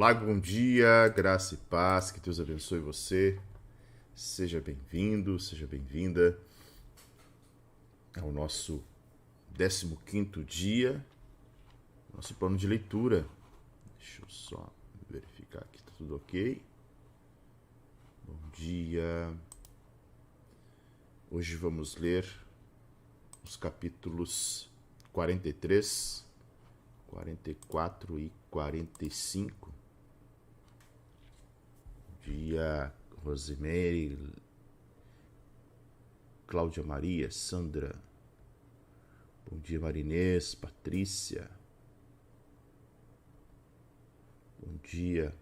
Olá, bom dia, graça e paz, que Deus abençoe você. Seja bem-vindo, seja bem-vinda ao nosso 15º dia, nosso plano de leitura. Deixa eu só verificar aqui, tá tudo ok. Bom dia. Hoje vamos ler os capítulos 43, 44 e 45. Bom dia, Rosemary, Cláudia Maria, Sandra. Bom dia, Marinês, Patrícia. Bom dia.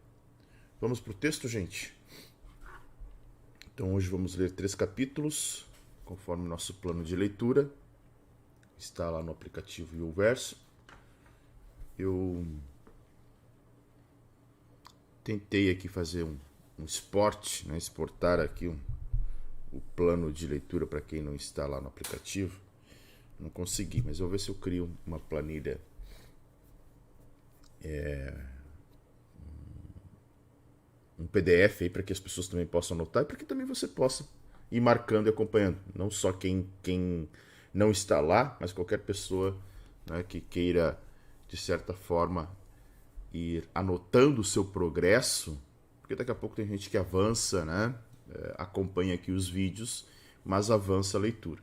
Vamos para o texto, gente? Então hoje vamos ler 3 capítulos, conforme nosso plano de leitura. Está lá no aplicativo YouVerso. Eu tentei aqui fazer um esporte, né? Exportar aqui o plano de leitura para quem não está lá no aplicativo. Não consegui, mas eu vou ver se eu crio uma planilha um PDF aí para que as pessoas também possam anotar e para que também você possa ir marcando e acompanhando. Não só quem não está lá, mas qualquer pessoa, né, que queira, de certa forma, ir anotando o seu progresso, porque daqui a pouco tem gente que avança, né, acompanha aqui os vídeos, mas avança a leitura.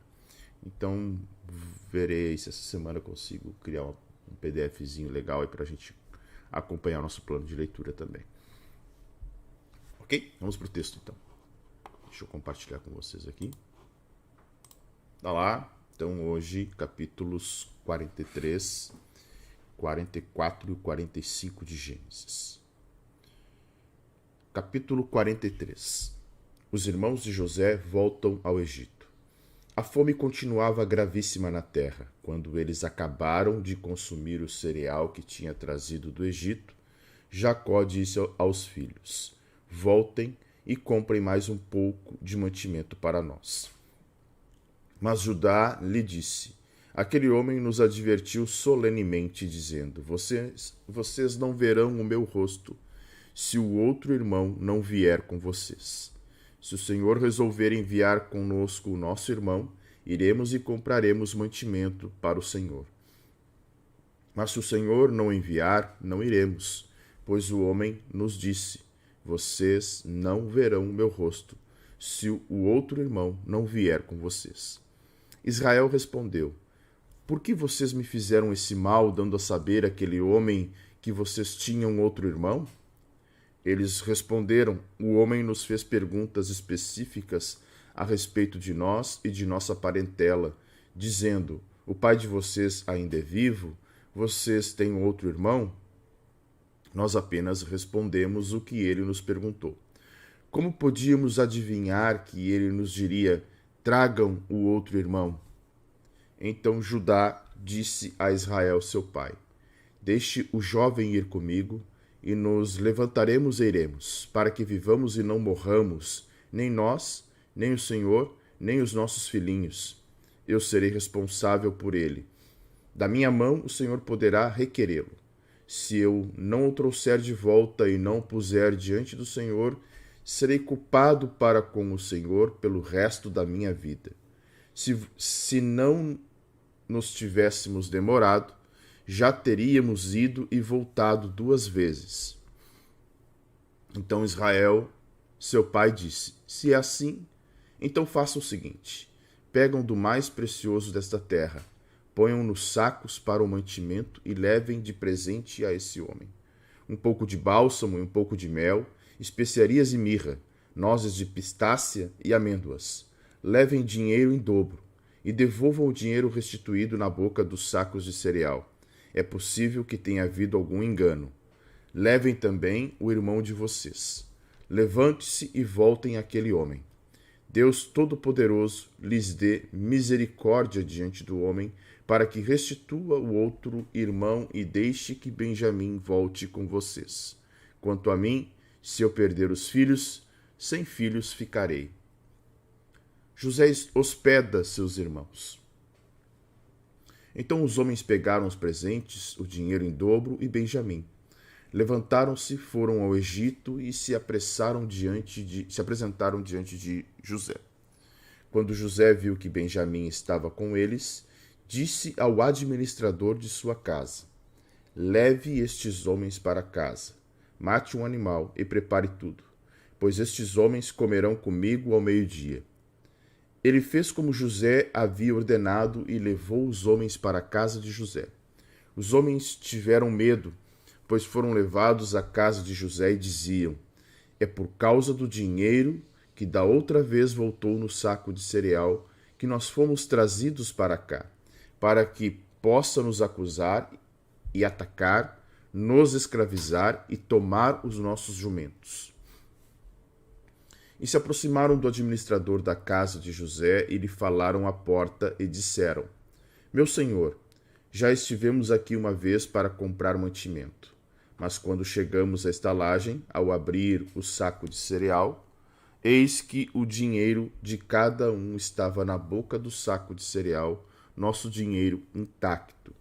Então, verei se essa semana eu consigo criar um PDFzinho legal aí para a gente acompanhar o nosso plano de leitura também. Ok? Vamos para o texto, então. Deixa eu compartilhar com vocês aqui. Tá lá. Então, hoje, capítulos 43, 44 e 45 de Gênesis. Capítulo 43. Os irmãos de José voltam ao Egito. A fome continuava gravíssima na terra. Quando eles acabaram de consumir o cereal que tinha trazido do Egito, Jacó disse aos filhos: voltem e comprem mais um pouco de mantimento para nós. Mas Judá lhe disse: aquele homem nos advertiu solenemente, dizendo: vocês não verão o meu rosto, se o outro irmão não vier com vocês. Se o Senhor resolver enviar conosco o nosso irmão, iremos e compraremos mantimento para o Senhor. Mas se o Senhor não enviar, não iremos, pois o homem nos disse: vocês não verão o meu rosto, se o outro irmão não vier com vocês. Israel respondeu: por que vocês me fizeram esse mal, dando a saber àquele homem que vocês tinham outro irmão? Eles responderam: o homem nos fez perguntas específicas a respeito de nós e de nossa parentela, dizendo: o pai de vocês ainda é vivo? Vocês têm outro irmão? Nós apenas respondemos o que ele nos perguntou. Como podíamos adivinhar que ele nos diria: tragam o outro irmão? Então Judá disse a Israel, seu pai: deixe o jovem ir comigo, e nos levantaremos e iremos, para que vivamos e não morramos, nem nós, nem o Senhor, nem os nossos filhinhos. Eu serei responsável por ele. Da minha mão o Senhor poderá requerê-lo. Se eu não o trouxer de volta e não o puser diante do Senhor, serei culpado para com o Senhor pelo resto da minha vida. Se não nos tivéssemos demorado, já teríamos ido e voltado 2 vezes. Então Israel, seu pai, disse: se é assim, então façam o seguinte: pegam do mais precioso desta terra, ponham nos sacos para o mantimento e levem de presente a esse homem um pouco de bálsamo e um pouco de mel, especiarias e mirra, nozes de pistácia e amêndoas. Levem dinheiro em dobro e devolvam o dinheiro restituído na boca dos sacos de cereal. É possível que tenha havido algum engano. Levem também o irmão de vocês. Levante-se e voltem àquele homem. Deus Todo-Poderoso lhes dê misericórdia diante do homem, para que restitua o outro irmão e deixe que Benjamim volte com vocês. Quanto a mim, se eu perder os filhos, sem filhos ficarei. José hospeda seus irmãos. Então os homens pegaram os presentes, o dinheiro em dobro e Benjamim. Levantaram-se, foram ao Egito e se apresentaram diante de José. Quando José viu que Benjamim estava com eles, disse ao administrador de sua casa: leve estes homens para casa, mate um animal e prepare tudo, pois estes homens comerão comigo ao meio-dia. Ele fez como José havia ordenado e levou os homens para a casa de José. Os homens tiveram medo, pois foram levados à casa de José e diziam: é por causa do dinheiro que da outra vez voltou no saco de cereal que nós fomos trazidos para cá, para que possa nos acusar e atacar, nos escravizar e tomar os nossos jumentos. E se aproximaram do administrador da casa de José e lhe falaram à porta e disseram: meu senhor, já estivemos aqui uma vez para comprar mantimento, mas quando chegamos à estalagem, ao abrir o saco de cereal, eis que o dinheiro de cada um estava na boca do saco de cereal, nosso dinheiro intacto.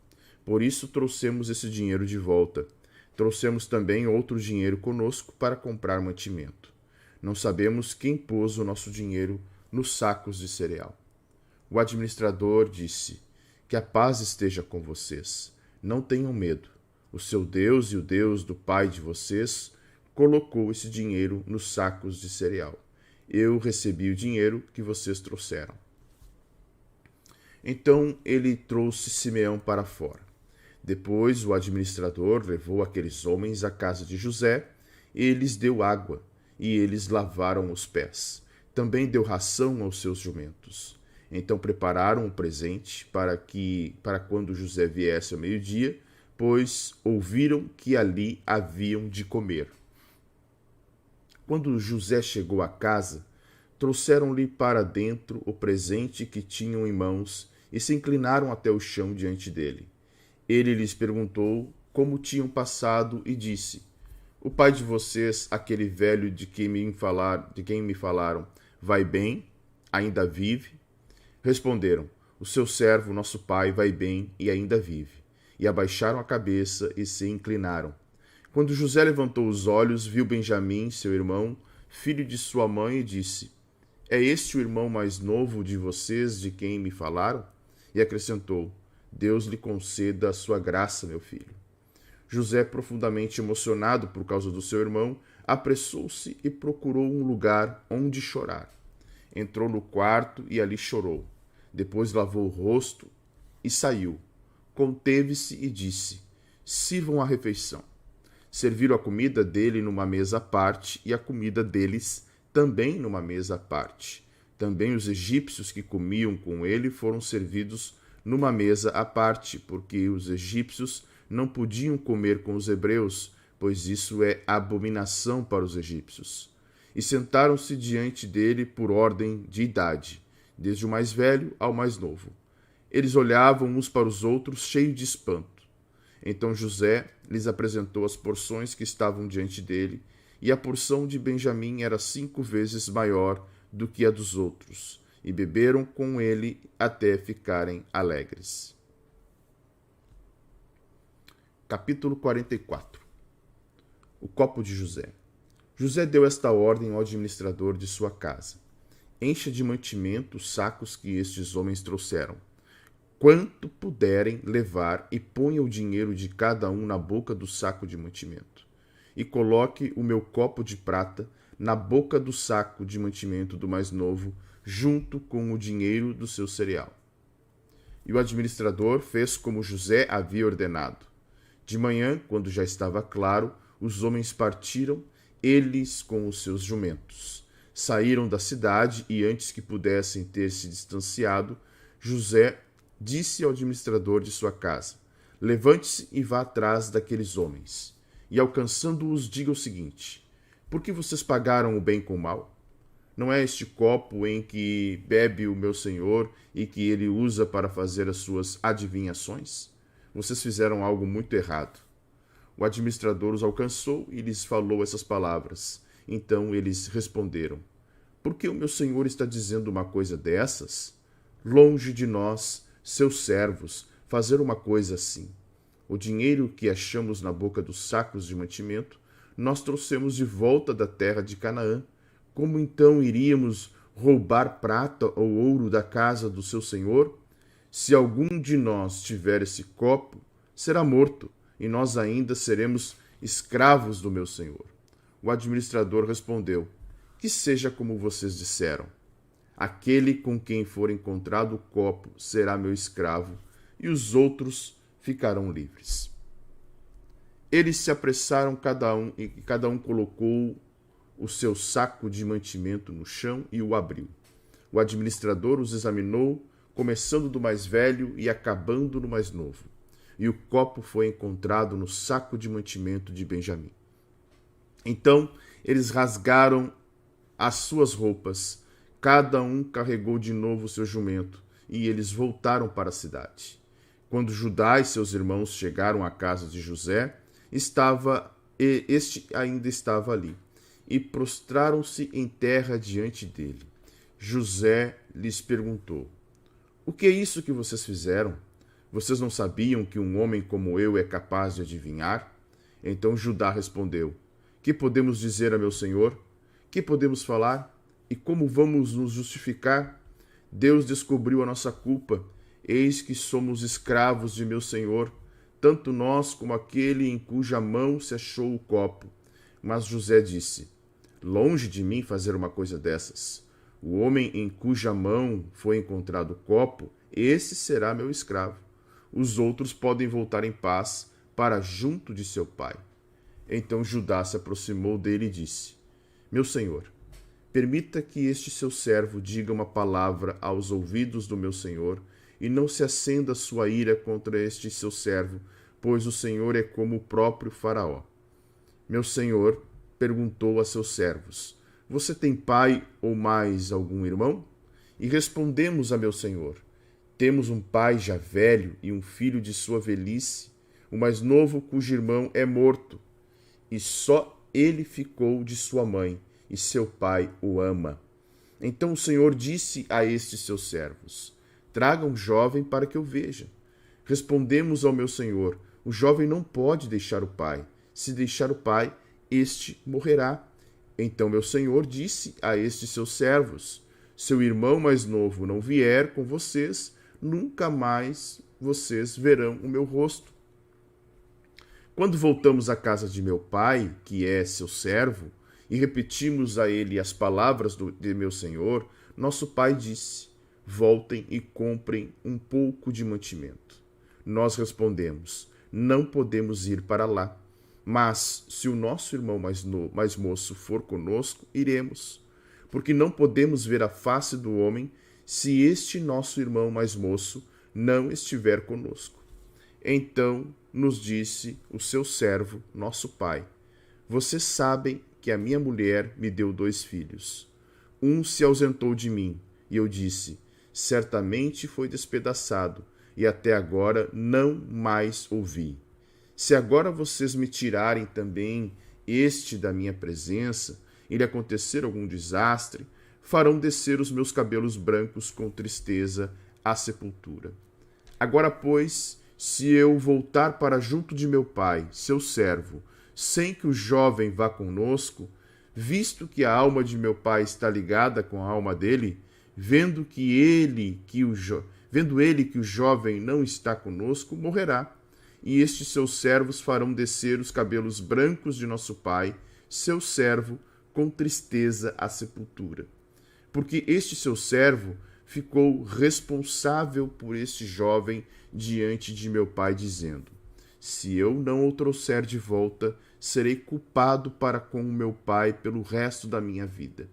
Por isso trouxemos esse dinheiro de volta. Trouxemos também outro dinheiro conosco para comprar mantimento. Não sabemos quem pôs o nosso dinheiro nos sacos de cereal. O administrador disse: que a paz esteja com vocês. Não tenham medo. O seu Deus e o Deus do pai de vocês colocou esse dinheiro nos sacos de cereal. Eu recebi o dinheiro que vocês trouxeram. Então ele trouxe Simeão para fora. Depois o administrador levou aqueles homens à casa de José e lhes deu água, e eles lavaram os pés. Também deu ração aos seus jumentos. Então prepararam um presente para quando José viesse ao meio-dia, pois ouviram que ali haviam de comer. Quando José chegou à casa, trouxeram-lhe para dentro o presente que tinham em mãos e se inclinaram até o chão diante dele. Ele lhes perguntou como tinham passado e disse: o pai de vocês, aquele velho de quem me falaram, vai bem? Ainda vive? Responderam: o seu servo, nosso pai, vai bem e ainda vive. E abaixaram a cabeça e se inclinaram. Quando José levantou os olhos, viu Benjamim, seu irmão, filho de sua mãe, e disse: é este o irmão mais novo de vocês de quem me falaram? E acrescentou: Deus lhe conceda a sua graça, meu filho. José, profundamente emocionado por causa do seu irmão, apressou-se e procurou um lugar onde chorar. Entrou no quarto e ali chorou. Depois lavou o rosto e saiu. Conteve-se e disse: sirvam a refeição. Serviram a comida dele numa mesa à parte e a comida deles também numa mesa à parte. Também os egípcios que comiam com ele foram servidos numa mesa à parte, porque os egípcios não podiam comer com os hebreus, pois isso é abominação para os egípcios. E sentaram-se diante dele por ordem de idade, desde o mais velho ao mais novo. Eles olhavam uns para os outros cheios de espanto. Então José lhes apresentou as porções que estavam diante dele, e a porção de Benjamim era 5 vezes maior do que a dos outros, e beberam com ele até ficarem alegres. Capítulo 44. O copo de José. José deu esta ordem ao administrador de sua casa: encha de mantimento os sacos que estes homens trouxeram, quanto puderem levar, e ponha o dinheiro de cada um na boca do saco de mantimento. E coloque o meu copo de prata na boca do saco de mantimento do mais novo, junto com o dinheiro do seu cereal. E o administrador fez como José havia ordenado. De manhã, quando já estava claro, os homens partiram, eles com os seus jumentos. Saíram da cidade e, antes que pudessem ter se distanciado, José disse ao administrador de sua casa: levante-se e vá atrás daqueles homens. E, alcançando-os, diga o seguinte: por que vocês pagaram o bem com o mal? Não é este copo em que bebe o meu senhor e que ele usa para fazer as suas adivinhações? Vocês fizeram algo muito errado. O administrador os alcançou e lhes falou essas palavras. Então eles responderam: por que o meu senhor está dizendo uma coisa dessas? Longe de nós, seus servos, fazer uma coisa assim. o dinheiro que achamos na boca dos sacos de mantimento, nós trouxemos de volta da terra de Canaã. Como então iríamos roubar prata ou ouro da casa do seu senhor? Se algum de nós tiver esse copo, será morto, e nós ainda seremos escravos do meu senhor. O administrador respondeu: que seja como vocês disseram. Aquele com quem for encontrado o copo será meu escravo, e os outros ficarão livres. Eles se apressaram e cada um colocou o seu saco de mantimento no chão e o abriu. O administrador os examinou, começando do mais velho e acabando no mais novo. E o copo foi encontrado no saco de mantimento de Benjamim. Então eles rasgaram as suas roupas, cada um carregou de novo o seu jumento, e eles voltaram para a cidade. Quando Judá e seus irmãos chegaram à casa de José, este ainda estava ali, e prostraram-se em terra diante dele. José lhes perguntou: o que é isso que vocês fizeram? Vocês não sabiam que um homem como eu é capaz de adivinhar? Então Judá respondeu: que podemos dizer a meu senhor? Que podemos falar? E como vamos nos justificar? Deus descobriu a nossa culpa. Eis que somos escravos de meu senhor, tanto nós como aquele em cuja mão se achou o copo. Mas José disse: longe de mim fazer uma coisa dessas. O homem em cuja mão foi encontrado o copo, esse será meu escravo. Os outros podem voltar em paz para junto de seu pai. Então Judá se aproximou dele e disse: meu senhor, permita que este seu servo diga uma palavra aos ouvidos do meu senhor, e não se acenda sua ira contra este seu servo, pois o senhor é como o próprio faraó. Meu senhor perguntou a seus servos: você tem pai ou mais algum irmão? E respondemos a meu senhor: temos um pai já velho e um filho de sua velhice, o mais novo cujo irmão é morto, e só ele ficou de sua mãe, e seu pai o ama. Então o Senhor disse a estes seus servos: tragam um jovem para que eu veja. Respondemos ao meu senhor: o jovem não pode deixar o pai. Se deixar o pai, este morrerá. Então meu senhor disse a estes seus servos: seu irmão mais novo não vier com vocês, nunca mais vocês verão o meu rosto. Quando voltamos à casa de meu pai, que é seu servo, e repetimos a ele as palavras de meu senhor, nosso pai disse: voltem e comprem um pouco de mantimento. Nós respondemos: não podemos ir para lá, mas se o nosso irmão mais moço for conosco, iremos, porque não podemos ver a face do homem se este nosso irmão mais moço não estiver conosco. Então nos disse o seu servo, nosso pai: vocês sabem que a minha mulher me deu 2 filhos. Um se ausentou de mim, e eu disse: certamente foi despedaçado, e até agora não mais ouvi. Se agora vocês me tirarem também este da minha presença, e lhe acontecer algum desastre, farão descer os meus cabelos brancos com tristeza à sepultura. Agora, pois, se eu voltar para junto de meu pai, seu servo, sem que o jovem vá conosco, visto que a alma de meu pai está ligada com a alma dele, vendo ele que o jovem não está conosco, morrerá. E estes seus servos farão descer os cabelos brancos de nosso pai, seu servo, com tristeza à sepultura. Porque este seu servo ficou responsável por este jovem diante de meu pai, dizendo: se eu não o trouxer de volta, serei culpado para com o meu pai pelo resto da minha vida.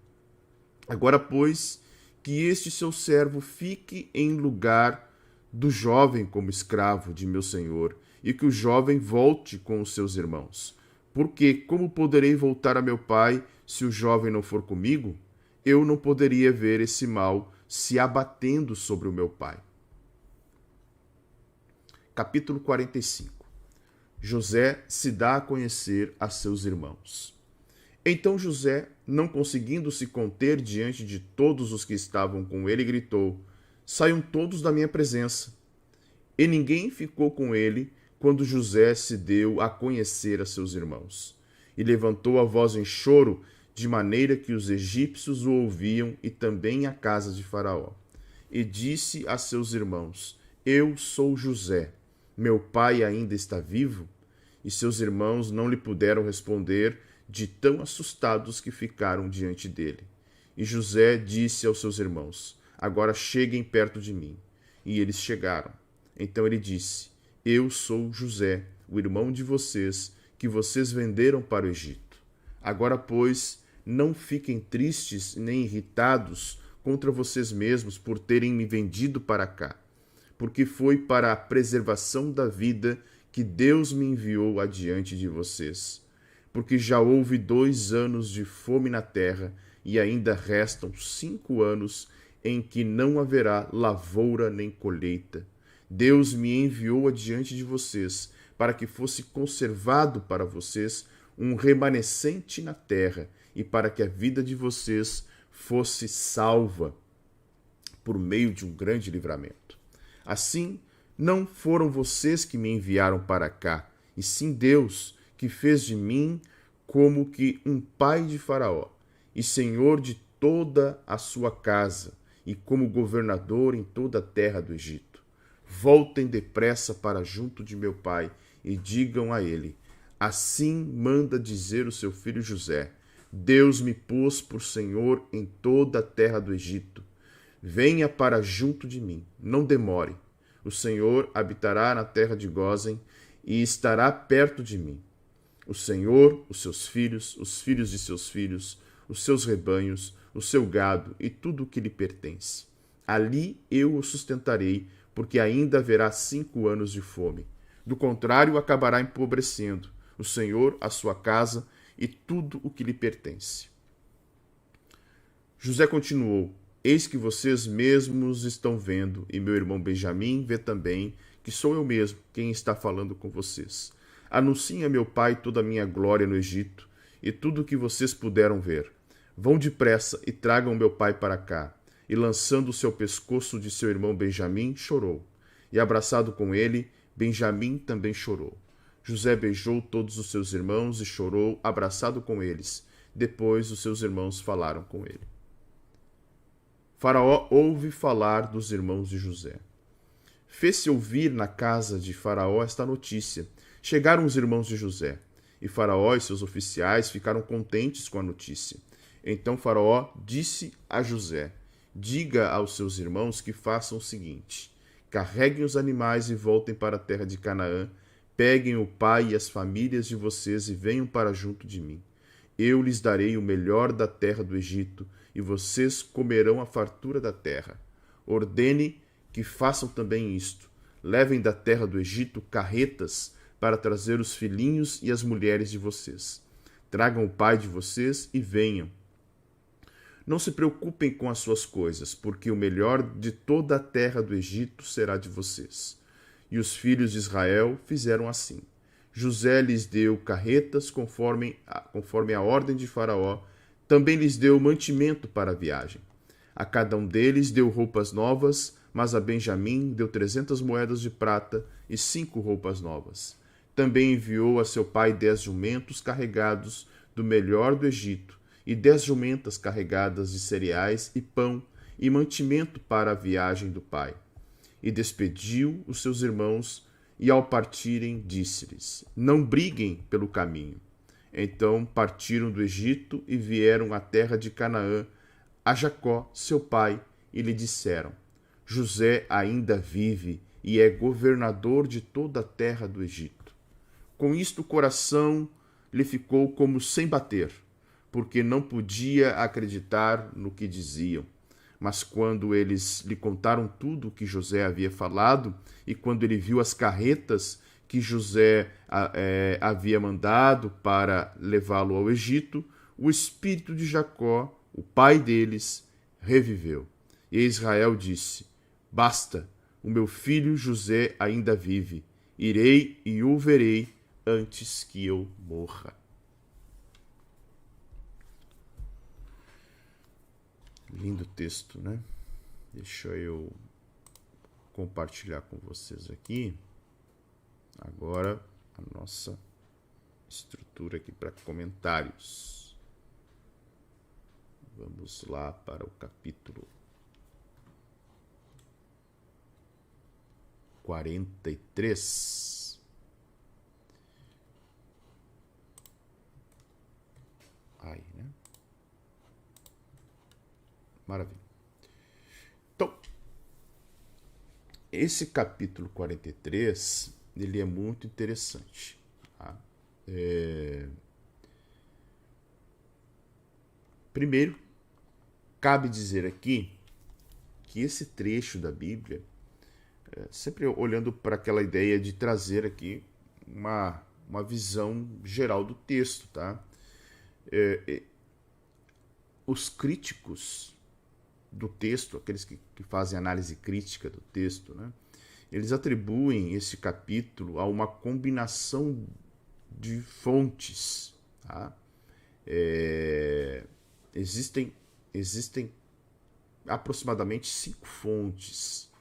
Agora, pois, que este seu servo fique em lugar do jovem como escravo de meu senhor, e que o jovem volte com os seus irmãos. Porque como poderei voltar a meu pai se o jovem não for comigo? Eu não poderia ver esse mal se abatendo sobre o meu pai. Capítulo 45. José se dá a conhecer a seus irmãos. Então José, não conseguindo se conter diante de todos os que estavam com ele, gritou: saiam todos da minha presença. E ninguém ficou com ele, quando José se deu a conhecer a seus irmãos. E levantou a voz em choro, de maneira que os egípcios o ouviam, e também a casa de Faraó. E disse a seus irmãos: Eu sou José. Meu pai ainda está vivo? E seus irmãos não lhe puderam responder, de tão assustados que ficaram diante dele. E José disse aos seus irmãos: Agora cheguem perto de mim. E eles chegaram. Então ele disse: Eu sou José, o irmão de vocês, que vocês venderam para o Egito. Agora, pois, não fiquem tristes nem irritados contra vocês mesmos por terem me vendido para cá, porque foi para a preservação da vida que Deus me enviou adiante de vocês. Porque já houve 2 anos de fome na terra, e ainda restam 5 anos em que não haverá lavoura nem colheita. Deus me enviou adiante de vocês, para que fosse conservado para vocês um remanescente na terra, e para que a vida de vocês fosse salva por meio de um grande livramento. Assim, não foram vocês que me enviaram para cá, e sim Deus, que fez de mim como que um pai de Faraó, e senhor de toda a sua casa, e como governador em toda a terra do Egito. Voltem depressa para junto de meu pai, e digam a ele: Assim manda dizer o seu filho José: Deus me pôs por senhor em toda a terra do Egito. Venha para junto de mim, não demore. O Senhor habitará na terra de Gósen e estará perto de mim. O Senhor, os seus filhos, os filhos de seus filhos, os seus rebanhos, o seu gado e tudo o que lhe pertence. Ali eu o sustentarei, porque ainda haverá 5 anos de fome. Do contrário, acabará empobrecendo o Senhor, a sua casa e tudo o que lhe pertence. José continuou: Eis que vocês mesmos estão vendo, e meu irmão Benjamim vê também, que sou eu mesmo quem está falando com vocês. Anunciem a meu pai toda a minha glória no Egito, e tudo o que vocês puderam ver. Vão depressa e tragam meu pai para cá. E lançando o seu pescoço de seu irmão Benjamim, chorou. E abraçado com ele, Benjamim também chorou. José beijou todos os seus irmãos e chorou, abraçado com eles. Depois os seus irmãos falaram com ele. Faraó ouve falar dos irmãos de José. Fez-se ouvir na casa de Faraó esta notícia. Chegaram os irmãos de José. E Faraó e seus oficiais ficaram contentes com a notícia. Então Faraó disse a José: Diga aos seus irmãos que façam o seguinte: carreguem os animais e voltem para a terra de Canaã, peguem o pai e as famílias de vocês e venham para junto de mim. Eu lhes darei o melhor da terra do Egito, e vocês comerão a fartura da terra. Ordene que façam também isto. Levem da terra do Egito carretas para trazer os filhinhos e as mulheres de vocês. Tragam o pai de vocês e venham. Não se preocupem com as suas coisas, porque o melhor de toda a terra do Egito será de vocês. E os filhos de Israel fizeram assim. José lhes deu carretas conforme a ordem de Faraó, também lhes deu mantimento para a viagem. A cada um deles deu roupas novas, mas a Benjamim deu 300 moedas de prata e 5 roupas novas. Também enviou a seu pai 10 jumentos carregados do melhor do Egito, e 10 jumentas carregadas de cereais e pão, e mantimento para a viagem do pai. E despediu os seus irmãos, e ao partirem disse-lhes: Não briguem pelo caminho. Então partiram do Egito e vieram à terra de Canaã, a Jacó, seu pai, e lhe disseram: José ainda vive e é governador de toda a terra do Egito. Com isto o coração lhe ficou como sem bater, porque não podia acreditar no que diziam. Mas quando eles lhe contaram tudo o que José havia falado, e quando ele viu as carretas que José havia mandado para levá-lo ao Egito, o espírito de Jacó, o pai deles, reviveu. E Israel disse: Basta, o meu filho José ainda vive. Irei e o verei antes que eu morra. Lindo texto, né? Deixa eu compartilhar com vocês aqui. agora a nossa estrutura aqui para comentários. Vamos lá para o capítulo 43. Aí, né? Maravilha. Então, esse capítulo 43, ele é muito interessante. Tá? Primeiro, cabe dizer aqui que esse trecho da Bíblia, sempre olhando para aquela ideia de trazer aqui uma visão geral do texto, tá? Os críticos do texto, aqueles que fazem análise crítica do texto, né? Eles atribuem esse capítulo a uma combinação de fontes, tá? Existem aproximadamente 5 fontes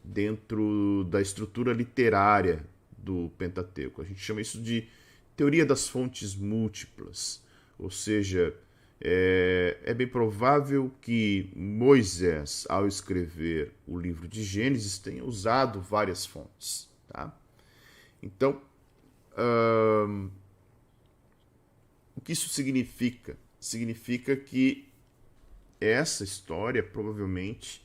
dentro da estrutura literária do Pentateuco. A gente chama isso de teoria das fontes múltiplas, ou seja, é bem provável que Moisés, ao escrever o livro de Gênesis, tenha usado várias fontes. Tá? Então, o que isso significa? Significa que essa história, provavelmente,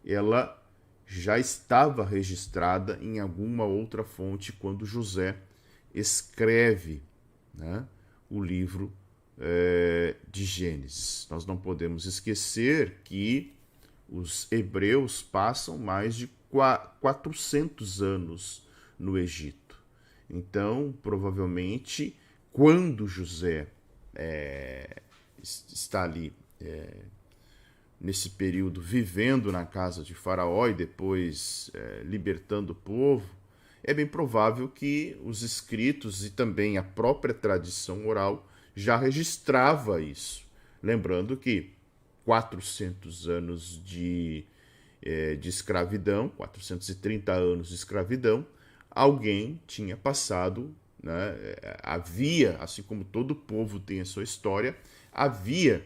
ela já estava registrada em alguma outra fonte quando José escreve, né, o livro de Gênesis. Nós não podemos esquecer que os hebreus passam mais de 400 anos no Egito. Então, provavelmente, quando José está ali nesse período vivendo na casa de Faraó e depois libertando o povo, é bem provável que os escritos e também a própria tradição oral já registrava isso. Lembrando que 400 anos de escravidão, 430 anos de escravidão, alguém tinha passado, né, havia, assim como todo povo tem a sua história, havia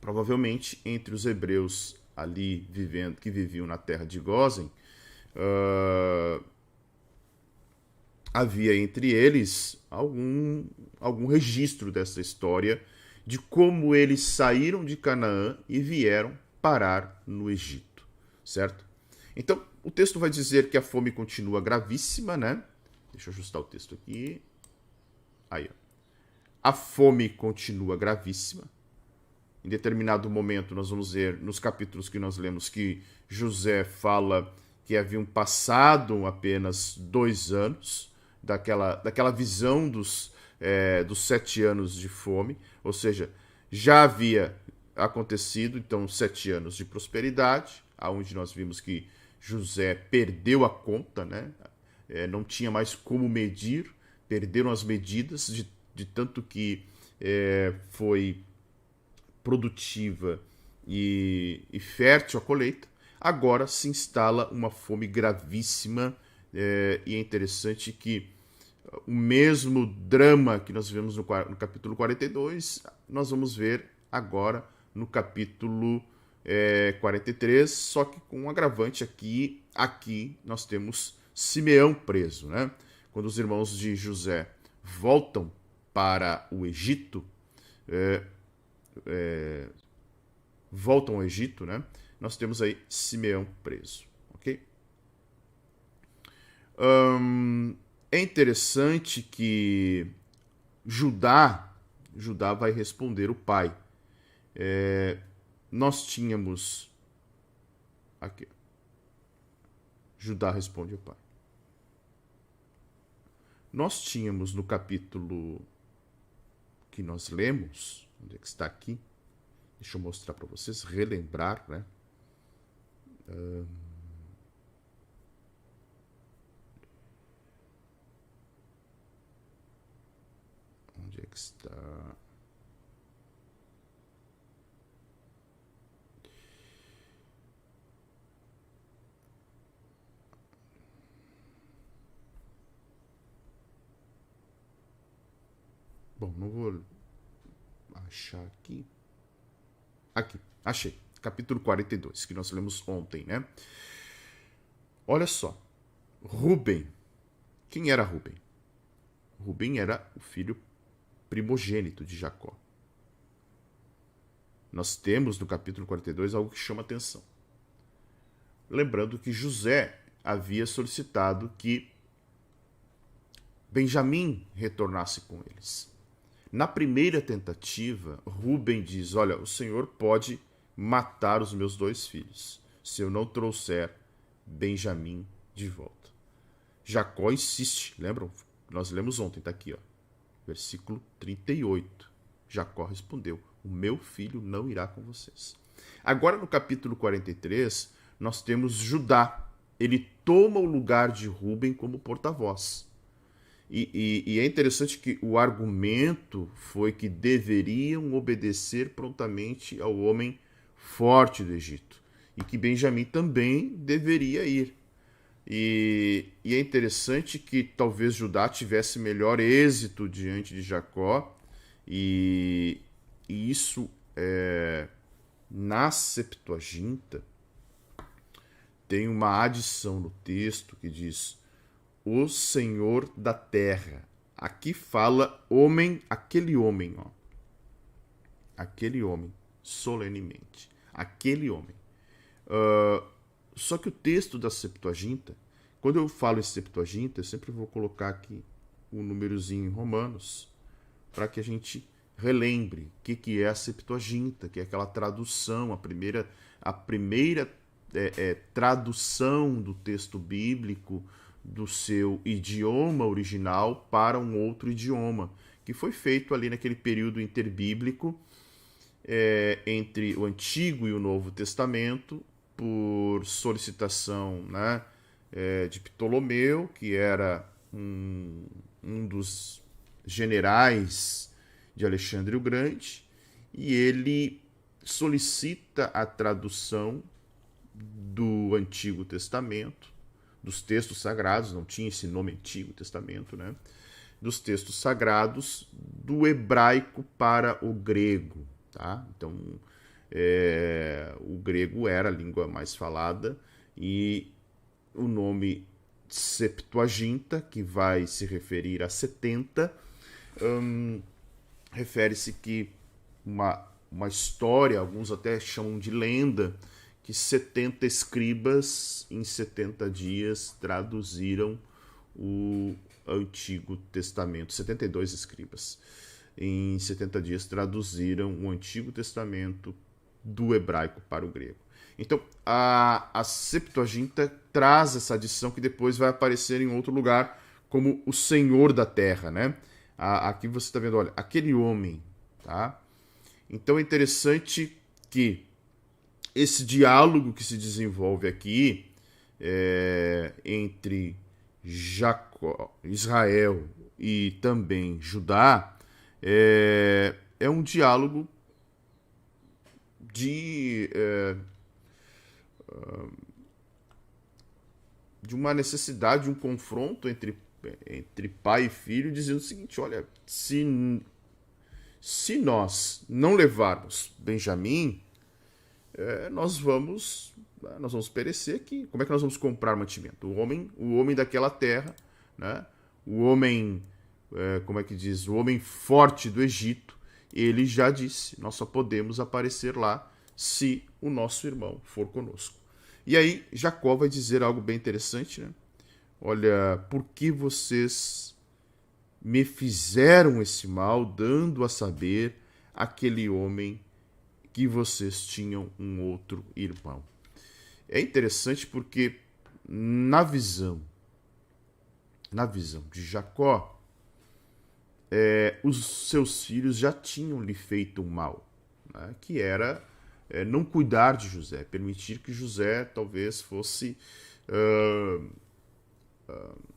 provavelmente entre os hebreus ali vivendo, que viviam na terra de Gósen, havia entre eles algum registro dessa história de como eles saíram de Canaã e vieram parar no Egito, certo? Então, o texto vai dizer que a fome continua gravíssima, né? Deixa eu ajustar o texto aqui. Aí, ó. A fome continua gravíssima. Em determinado momento, nós vamos ver nos capítulos que nós lemos que José fala que haviam passado apenas 2 anos daquela visão dos 7 anos de fome, ou seja, já havia acontecido, então, 7 anos de prosperidade, onde nós vimos que José perdeu a conta, né? Não tinha mais como medir, perderam as medidas de tanto que foi produtiva e fértil a colheita. Agora se instala uma fome gravíssima e é interessante que o mesmo drama que nós vemos no capítulo 42, nós vamos ver agora no capítulo 43, só que com um agravante aqui nós temos Simeão preso, né? Quando os irmãos de José voltam para o Egito, voltam ao Egito, né? Nós temos aí Simeão preso, ok? É interessante que Judá vai responder o pai. Nós tínhamos aqui, Judá responde ao pai. Nós tínhamos no capítulo que nós lemos, onde é que está aqui? Deixa eu mostrar para vocês, relembrar, né? Onde é que está? Bom, não vou achar aqui. Aqui, achei. Capítulo 42, que nós lemos ontem, né? Olha só. Rúben. Quem era Rúben? Rúben era o filho primogênito de Jacó. Nós temos no capítulo 42 algo que chama atenção. Lembrando que José havia solicitado que Benjamim retornasse com eles. Na primeira tentativa, Rúben diz: olha, o Senhor pode matar os meus 2 filhos se eu não trouxer Benjamim de volta. Jacó insiste, lembram? Nós lemos ontem, está aqui, ó, versículo 38. Jacó respondeu: o meu filho não irá com vocês. Agora no capítulo 43, nós temos Judá. Ele toma o lugar de Rúben como porta-voz. E é interessante que o argumento foi que deveriam obedecer prontamente ao homem forte do Egito. E que Benjamim também deveria ir. E é interessante que talvez Judá tivesse melhor êxito diante de Jacó. E isso, na Septuaginta, tem uma adição no texto que diz: o Senhor da terra. Aqui fala homem, aquele homem, ó. Aquele homem, solenemente. Aquele homem. Só que o texto da Septuaginta, quando eu falo em Septuaginta, eu sempre vou colocar aqui um númerozinho em Romanos, para que a gente relembre o que é a Septuaginta, que é aquela tradução, a primeira tradução do texto bíblico do seu idioma original para um outro idioma, que foi feito ali naquele período interbíblico entre o Antigo e o Novo Testamento, por solicitação, né, de Ptolomeu, que era um dos generais de Alexandre o Grande, e ele solicita a tradução do Antigo Testamento, dos textos sagrados, não tinha esse nome Antigo Testamento, né? Dos textos sagrados do hebraico para o grego, tá? Então, o grego era a língua mais falada e o nome Septuaginta, que vai se referir a 70, refere-se que uma história, alguns até chamam de lenda, que 70 escribas em 70 dias traduziram o Antigo Testamento. 72 escribas em 70 dias traduziram o Antigo Testamento do hebraico para o grego. Então, a Septuaginta traz essa adição que depois vai aparecer em outro lugar como o Senhor da Terra, né? Aqui você está vendo, olha, aquele homem, tá? Então é interessante que esse diálogo que se desenvolve aqui entre Jacó, Israel e também Judá é um diálogo de uma necessidade, de um confronto entre pai e filho, dizendo o seguinte: olha, se nós não levarmos Benjamim, nós vamos perecer aqui. Como é que nós vamos comprar mantimento? O homem daquela terra, né? O homem, como é que diz? O homem forte do Egito, ele já disse: nós só podemos aparecer lá se o nosso irmão for conosco. E aí Jacó vai dizer algo bem interessante, né? Olha, por que vocês me fizeram esse mal, dando a saber aquele homem que vocês tinham um outro irmão? É interessante porque na visão de Jacó, os seus filhos já tinham lhe feito um mal, né? Que era não cuidar de José, permitir que José talvez fosse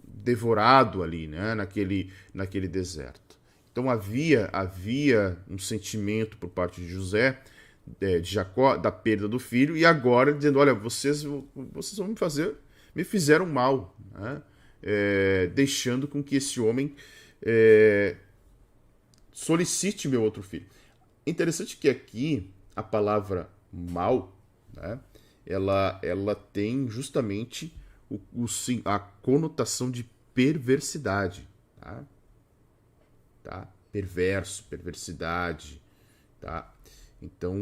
devorado ali, né? naquele deserto. Então havia um sentimento por parte de José, de Jacó, da perda do filho, e agora dizendo: olha, vocês vão me fizeram mal, né? Deixando com que esse homem solicite meu outro filho. Interessante que aqui a palavra mal, né, ela tem justamente a conotação de perversidade. Tá? Perverso, perversidade. Tá? Então,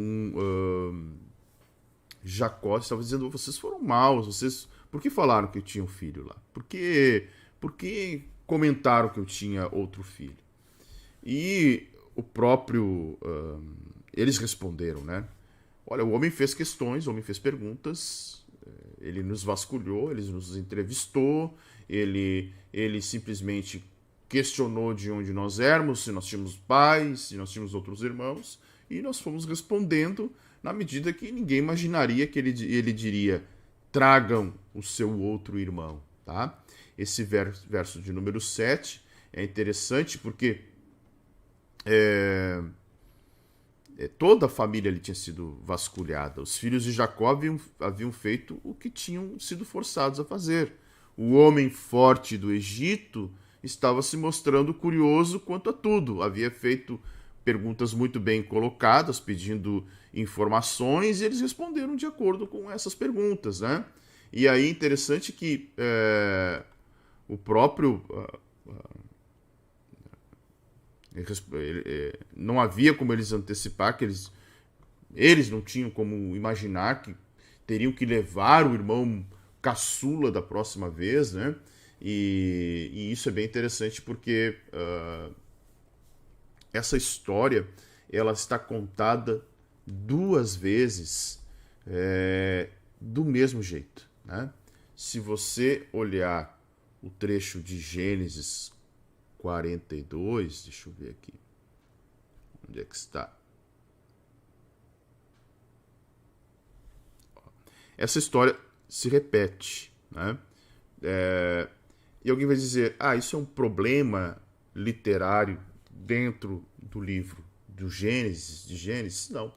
Jacó estava dizendo, vocês foram maus, por que falaram que eu tinha um filho lá? Por que comentaram que eu tinha outro filho? E o próprio... eles responderam, né? Olha, o homem fez questões, o homem fez perguntas, ele nos vasculhou, ele nos entrevistou, ele simplesmente questionou de onde nós éramos, se nós tínhamos pais, se nós tínhamos outros irmãos, e nós fomos respondendo na medida que ninguém imaginaria que ele diria, tragam o seu outro irmão, tá? Esse verso de número 7 é interessante porque toda a família ali tinha sido vasculhada. Os filhos de Jacó haviam feito o que tinham sido forçados a fazer. O homem forte do Egito estava se mostrando curioso quanto a tudo. Havia feito perguntas muito bem colocadas, pedindo informações, e eles responderam de acordo com essas perguntas, né? E aí, interessante que o próprio... não havia como eles antecipar, que eles não tinham como imaginar que teriam que levar o irmão caçula da próxima vez, né? E isso é bem interessante porque essa história ela está contada duas vezes do mesmo jeito, né? Se você olhar o trecho de Gênesis 42, deixa eu ver aqui, onde é que está? Essa história se repete, né? E alguém vai dizer, isso é um problema literário dentro do livro de Gênesis? Não.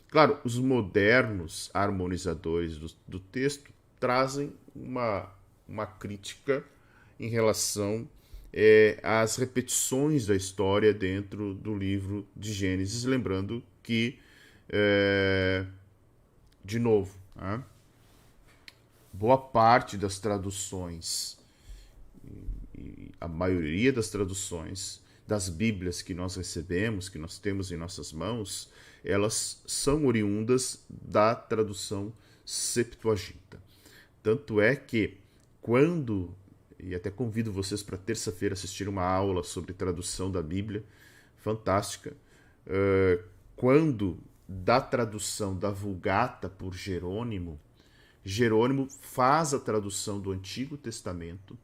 Claro, os modernos harmonizadores do texto trazem uma crítica em relação às repetições da história dentro do livro de Gênesis, lembrando que, de novo, né, boa parte das traduções, e a maioria das traduções das Bíblias que nós recebemos, que nós temos em nossas mãos, elas são oriundas da tradução Septuaginta. Tanto é que quando, e até convido vocês para terça-feira assistir uma aula sobre tradução da Bíblia, fantástica, quando da tradução da Vulgata por Jerônimo faz a tradução do Antigo Testamento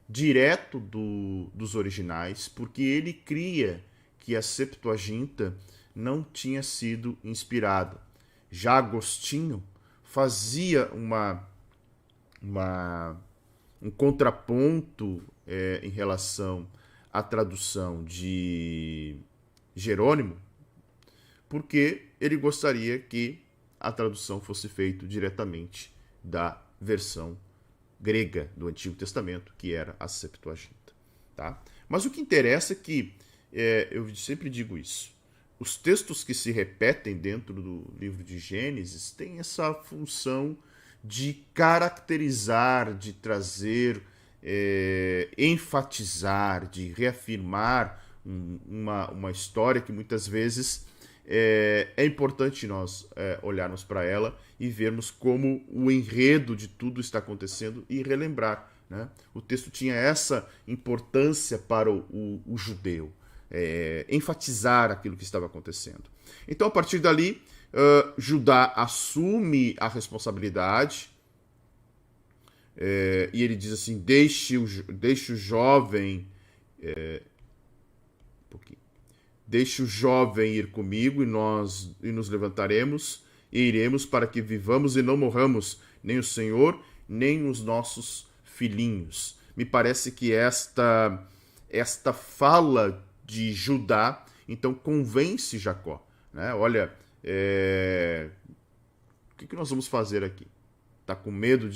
direto dos originais, porque ele cria que a Septuaginta não tinha sido inspirada. Já Agostinho fazia um contraponto em relação à tradução de Jerônimo, porque ele gostaria que a tradução fosse feita diretamente da versão grega do Antigo Testamento, que era a Septuaginta. Tá? Mas o que interessa é que, eu sempre digo isso, os textos que se repetem dentro do livro de Gênesis têm essa função de caracterizar, de trazer, enfatizar, de reafirmar uma história que muitas vezes é importante nós olharmos para ela e vermos como o enredo de tudo está acontecendo e relembrar, né? O texto tinha essa importância para o judeu, enfatizar aquilo que estava acontecendo. Então, a partir dali, Judá assume a responsabilidade e ele diz assim, deixe o jovem deixe o jovem ir comigo e nos levantaremos e iremos para que vivamos e não morramos, nem o Senhor, nem os nossos filhinhos. Me parece que esta fala de Judá, então, convence Jacó, né? Olha, o que nós vamos fazer aqui? Tá com medo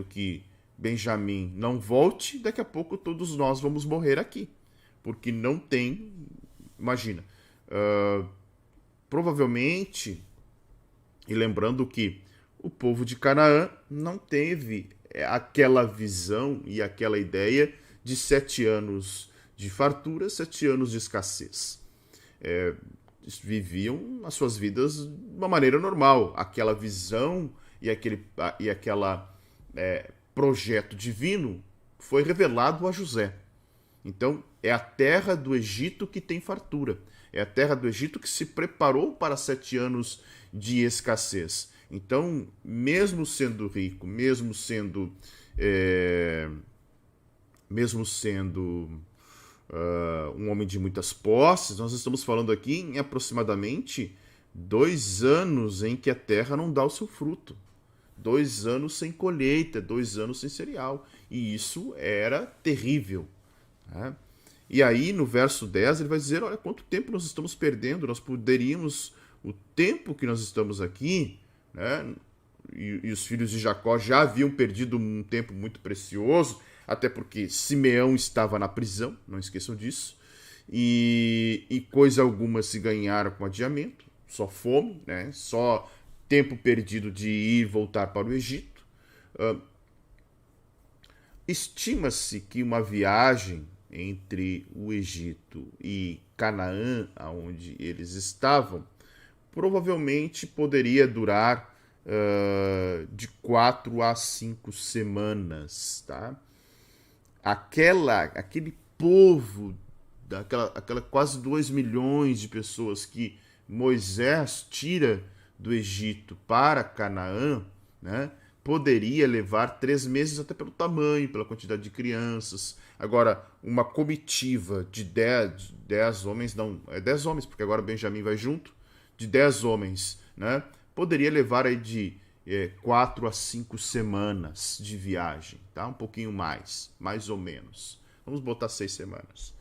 que Benjamim não volte, daqui a pouco todos nós vamos morrer aqui. Porque não tem. Imagina. Provavelmente, e lembrando que o povo de Canaã não teve aquela visão e aquela ideia de 7 anos de fartura, 7 anos de escassez. Viviam as suas vidas de uma maneira normal. Aquela visão e aquela projeto divino foi revelado a José. Então, é a terra do Egito que tem fartura. É a terra do Egito que se preparou para 7 anos de escassez. Então, mesmo sendo rico, mesmo sendo um homem de muitas posses, nós estamos falando aqui em aproximadamente 2 anos em que a terra não dá o seu fruto. 2 anos sem colheita, 2 anos sem cereal. E isso era terrível. Né? E aí, no verso 10, ele vai dizer, olha, quanto tempo nós estamos perdendo, nós poderíamos, o tempo que nós estamos aqui, né? E os filhos de Jacó já haviam perdido um tempo muito precioso, até porque Simeão estava na prisão, não esqueçam disso, e coisa alguma se ganharam com adiamento, só fome, né? Só tempo perdido de ir e voltar para o Egito. Estima-se que uma viagem entre o Egito e Canaã, onde eles estavam, provavelmente poderia durar de 4 a 5 semanas. Tá? Aquele povo, aquela quase 2 milhões de pessoas que Moisés tira do Egito para Canaã, né? Poderia levar 3 meses, até pelo tamanho, pela quantidade de crianças. Agora, uma comitiva de 10 homens, não, 10 homens, porque agora Benjamim vai junto, de 10 homens, né? Poderia levar aí de 4 a 5 semanas de viagem, tá? Um pouquinho mais ou menos. Vamos botar 6 semanas.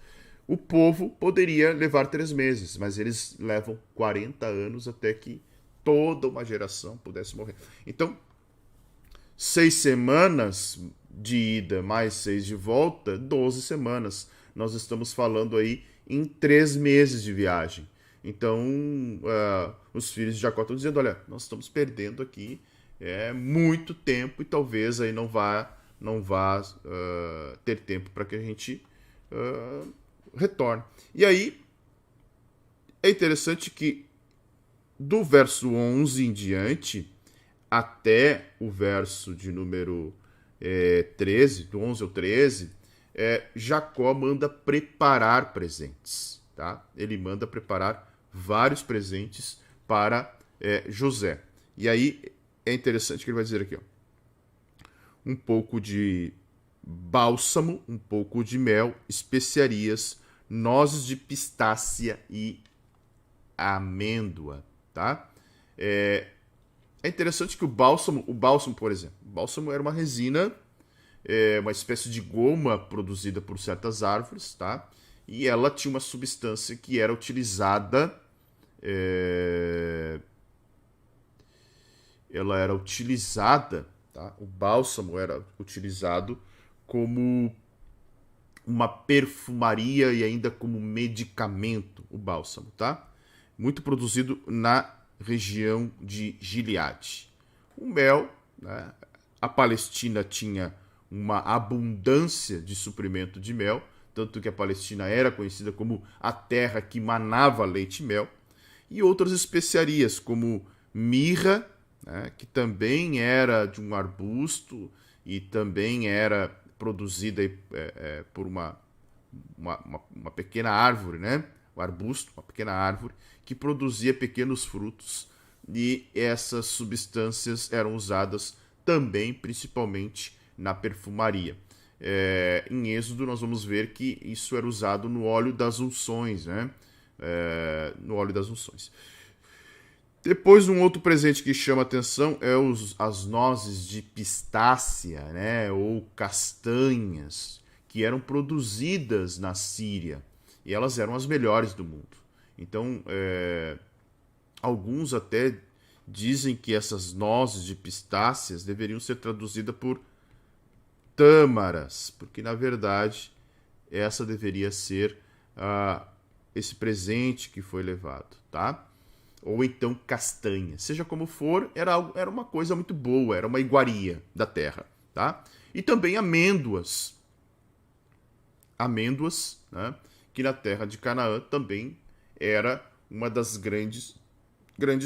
O povo poderia levar 3 meses, mas eles levam 40 anos até que toda uma geração pudesse morrer. Então, 6 semanas de ida mais 6 de volta, 12 semanas. Nós estamos falando aí em 3 meses de viagem. Então, os filhos de Jacó estão dizendo, olha, nós estamos perdendo aqui muito tempo e talvez aí não vá ter tempo para que a gente retorne. E aí, é interessante que do verso 11 em diante, até o verso de número 13, do 11 ao 13, Jacó manda preparar presentes. Tá? Ele manda preparar vários presentes para José. E aí é interessante que ele vai dizer aqui, ó, um pouco de bálsamo, um pouco de mel, especiarias, nozes de pistácia e amêndoa. Tá? É interessante que o bálsamo, por exemplo, o bálsamo era uma resina, uma espécie de goma produzida por certas árvores, tá? E ela tinha uma substância que era utilizada, tá? O bálsamo era utilizado como uma perfumaria e ainda como medicamento, o bálsamo, tá? Muito produzido na região de Gileade. O mel, né? A Palestina tinha uma abundância de suprimento de mel, tanto que a Palestina era conhecida como a terra que manava leite e mel, e outras especiarias, como mirra, né? Que também era de um arbusto e também era produzida por uma pequena árvore, né? O arbusto, uma pequena árvore, que produzia pequenos frutos, e essas substâncias eram usadas também, principalmente, na perfumaria. Em Êxodo, nós vamos ver que isso era usado no óleo das unções, né? No óleo das unções. Depois, um outro presente que chama atenção é as nozes de pistácia, né? Ou castanhas, que eram produzidas na Síria, e elas eram as melhores do mundo. Então, alguns até dizem que essas nozes de pistácias deveriam ser traduzidas por tâmaras, porque na verdade essa deveria ser esse presente que foi levado, tá? Ou então castanha. Seja como for, era uma coisa muito boa, era uma iguaria da terra, tá? E também amêndoas. Amêndoas, né? Que na terra de Canaã também era uma das grandes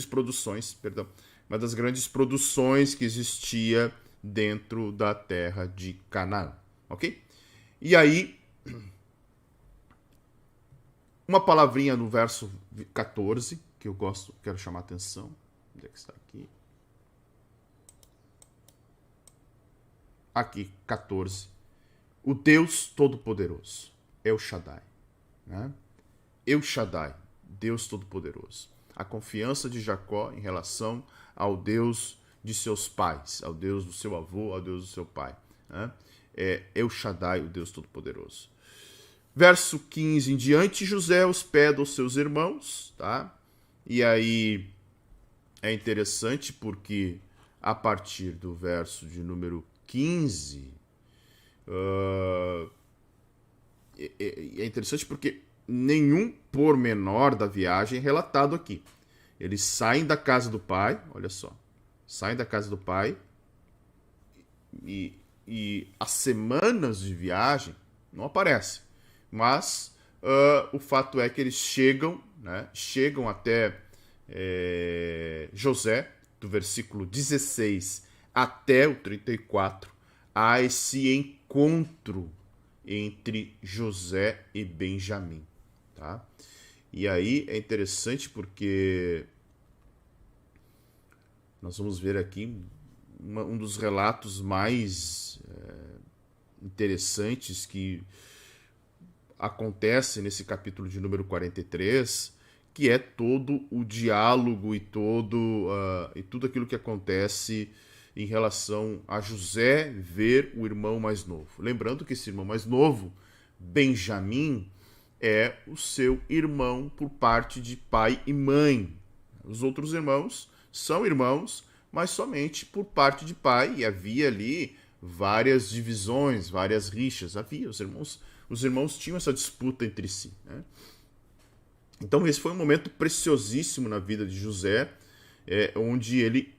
produções, perdão, uma das grandes produções que existia dentro da terra de Canaã, ok? E aí, uma palavrinha no verso 14, que eu gosto, quero chamar a atenção. Onde é que está aqui? Aqui, 14. O Deus Todo-Poderoso, El Shaddai, né? El Shaddai, Deus Todo-Poderoso. A confiança de Jacó em relação ao Deus de seus pais, ao Deus do seu avô, ao Deus do seu pai, né? É El Shaddai, o Deus Todo-Poderoso. Verso 15 em diante, José hospeda os seus irmãos, tá? E aí é interessante porque a partir do verso de número 15, é interessante porque nenhum pormenor da viagem é relatado aqui. Eles saem da casa do pai, olha só, saem da casa do pai e as semanas de viagem não aparecem. Mas o fato é que eles chegam, né, chegam até José, do versículo 16 até o 34, há esse encontro entre José e Benjamim, tá? E aí é interessante porque nós vamos ver aqui um dos relatos mais interessantes que acontece nesse capítulo de número 43, que é todo o diálogo e tudo aquilo que acontece em relação a José ver o irmão mais novo. Lembrando que esse irmão mais novo, Benjamim, é o seu irmão por parte de pai e mãe. Os outros irmãos são irmãos, mas somente por parte de pai, e havia ali várias divisões, várias rixas. Havia, os irmãos tinham essa disputa entre si, né? Então esse foi um momento preciosíssimo na vida de José, onde ele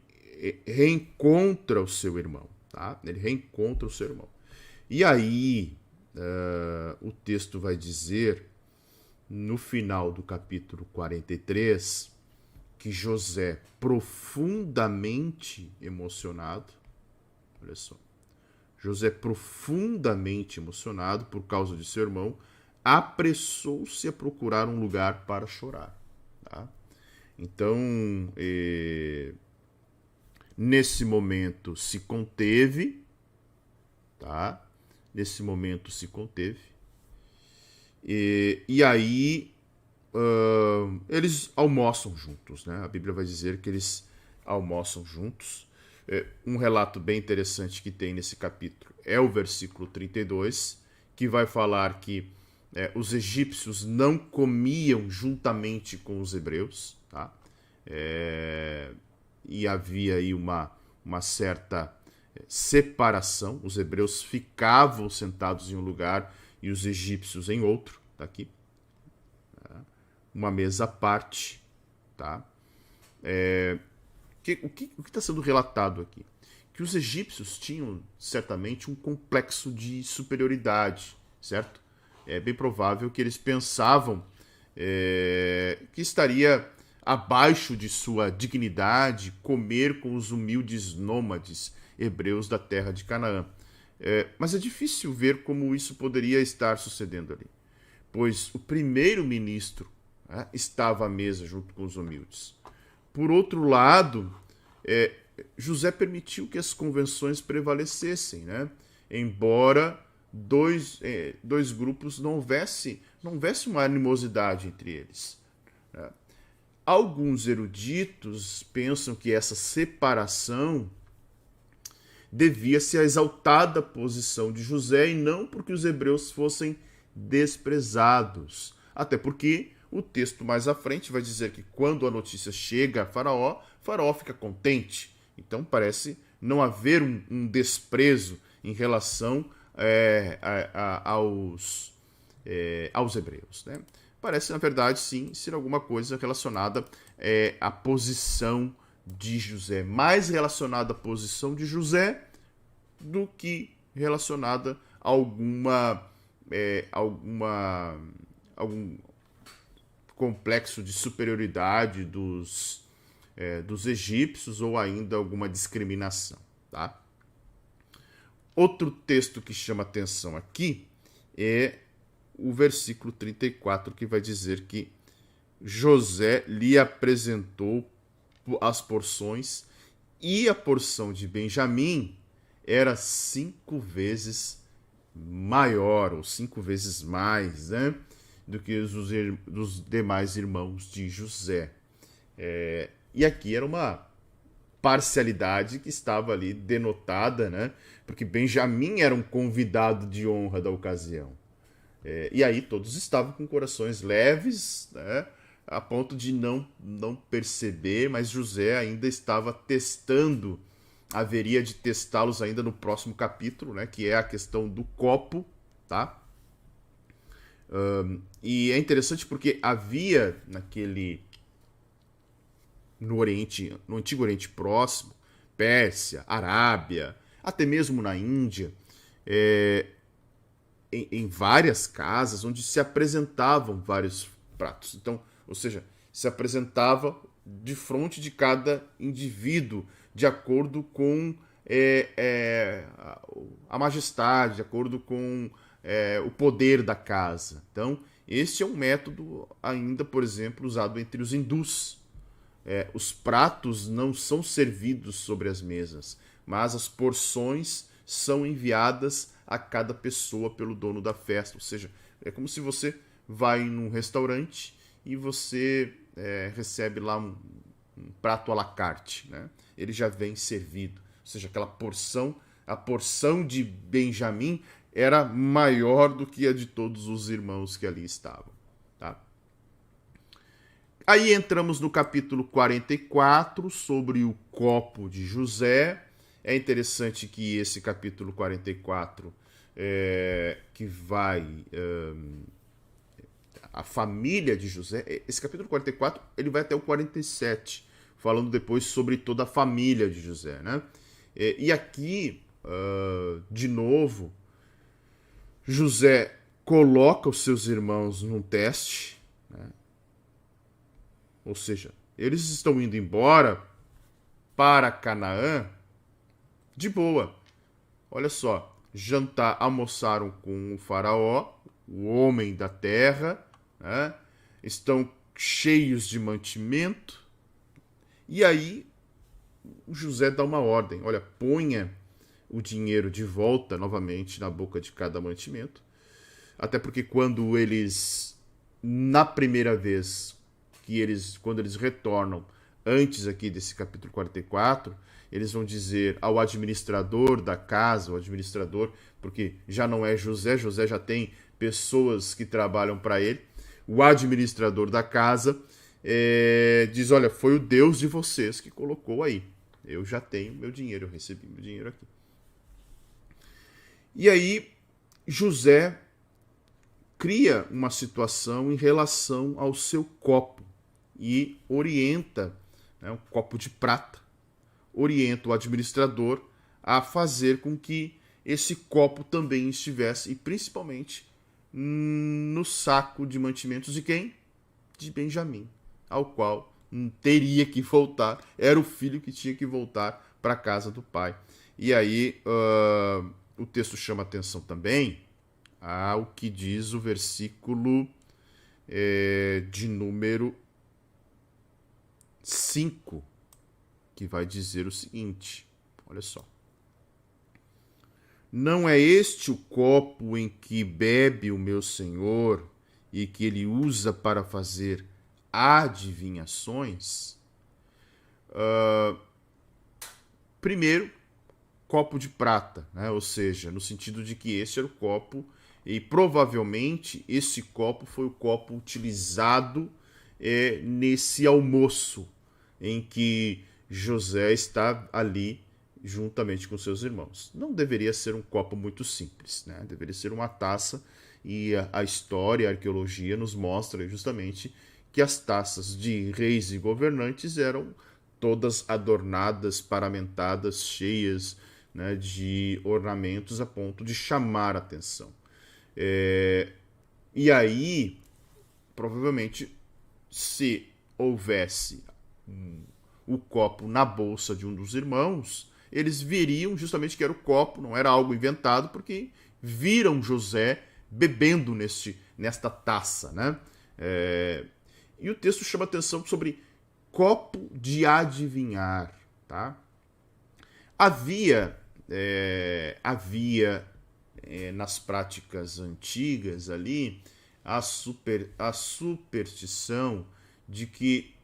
reencontra o seu irmão, tá? Ele reencontra o seu irmão. E aí o texto vai dizer, no final do capítulo 43, que José, profundamente emocionado, olha só, José, profundamente emocionado por causa de seu irmão, apressou-se a procurar um lugar para chorar, tá? Então, nesse momento se conteve, tá? Nesse momento se conteve. E aí eles almoçam juntos, né? A Bíblia vai dizer que eles almoçam juntos. Um relato bem interessante que tem nesse capítulo é o versículo 32, que vai falar que os egípcios não comiam juntamente com os hebreus, tá? E havia aí uma certa separação. Os hebreus ficavam sentados em um lugar e os egípcios em outro, tá aqui. Uma mesa à parte, tá? O que está sendo relatado aqui? Que os egípcios tinham certamente um complexo de superioridade, certo? É bem provável que eles pensavam que estaria abaixo de sua dignidade comer com os humildes nômades hebreus da terra de Canaã. Mas é difícil ver como isso poderia estar sucedendo ali, pois o primeiro-ministro estava à mesa junto com os humildes. Por outro lado, José permitiu que as convenções prevalecessem, né? Embora dois grupos não houvesse uma animosidade entre eles, né? Alguns eruditos pensam que essa separação devia-se à exaltada posição de José e não porque os hebreus fossem desprezados. Até porque o texto mais à frente vai dizer que quando a notícia chega a Faraó, Faraó fica contente. Então parece não haver um desprezo em relação aos hebreus, né? Parece, na verdade, sim, ser alguma coisa relacionada à posição de José, mais relacionada à posição de José do que relacionada a algum complexo de superioridade dos egípcios ou ainda alguma discriminação, tá? Outro texto que chama atenção aqui é o versículo 34, que vai dizer que José lhe apresentou as porções e a porção de Benjamim era 5 vezes maior, ou 5 vezes mais, né, do que dos demais irmãos de José. E aqui era uma parcialidade que estava ali denotada, né, porque Benjamim era um convidado de honra da ocasião. E aí todos estavam com corações leves, né, a ponto de não perceber, mas José ainda estava testando, haveria de testá-los ainda no próximo capítulo, né, que é a questão do copo, tá? E é interessante porque havia no Antigo Oriente Próximo, Pérsia, Arábia, até mesmo na Índia, em várias casas onde se apresentavam vários pratos. Então, ou seja, se apresentava de frente de cada indivíduo, de acordo com a majestade, de acordo com o poder da casa. Então, este é um método ainda, por exemplo, usado entre os hindus. Os pratos não são servidos sobre as mesas, mas as porções são enviadas a cada pessoa pelo dono da festa. Ou seja, é como se você vai num restaurante e você recebe lá um prato à la carte, né? Ele já vem servido. Ou seja, aquela porção, a porção de Benjamim era maior do que a de todos os irmãos que ali estavam, tá? Aí entramos no capítulo 44, sobre o copo de José. É interessante que esse capítulo 44, que vai... a família de José, esse capítulo 44, ele vai até o 47, falando depois sobre toda a família de José, né? E aqui, de novo, José coloca os seus irmãos num teste, né? Ou seja, eles estão indo embora para Canaã de boa. Olha só, almoçaram com o faraó, o homem da terra, né? Estão cheios de mantimento. E aí José dá uma ordem: olha, ponha o dinheiro de volta novamente na boca de cada mantimento. Até porque quando eles, na primeira vez, quando eles retornam, antes aqui desse capítulo 44, eles vão dizer ao administrador da casa, o administrador, porque já não é José já tem pessoas que trabalham para ele, o administrador da casa diz: olha, foi o Deus de vocês que colocou aí, eu já tenho meu dinheiro, eu recebi meu dinheiro aqui. E aí José cria uma situação em relação ao seu copo e orienta, né, um copo de prata, orienta o administrador a fazer com que esse copo também estivesse, e principalmente no saco de mantimentos de quem? De Benjamim, ao qual teria que voltar, era o filho que tinha que voltar para a casa do pai. E aí o texto chama atenção também ao que diz o versículo de número 5, que vai dizer o seguinte, olha só: não é este o copo em que bebe o meu senhor e que ele usa para fazer adivinhações? Primeiro, copo de prata, né? Ou seja, no sentido de que esse era o copo, e provavelmente esse copo foi o copo utilizado nesse almoço em que José está ali juntamente com seus irmãos. Não deveria ser um copo muito simples, né? Deveria ser uma taça, e a história, a arqueologia nos mostra justamente que as taças de reis e governantes eram todas adornadas, paramentadas, cheias, né, de ornamentos a ponto de chamar a atenção. E aí, provavelmente, se houvesse o copo na bolsa de um dos irmãos, eles veriam justamente que era o copo, não era algo inventado, porque viram José bebendo nesta taça, né? E o texto chama atenção sobre copo de adivinhar, tá? Havia nas práticas antigas ali a superstição de que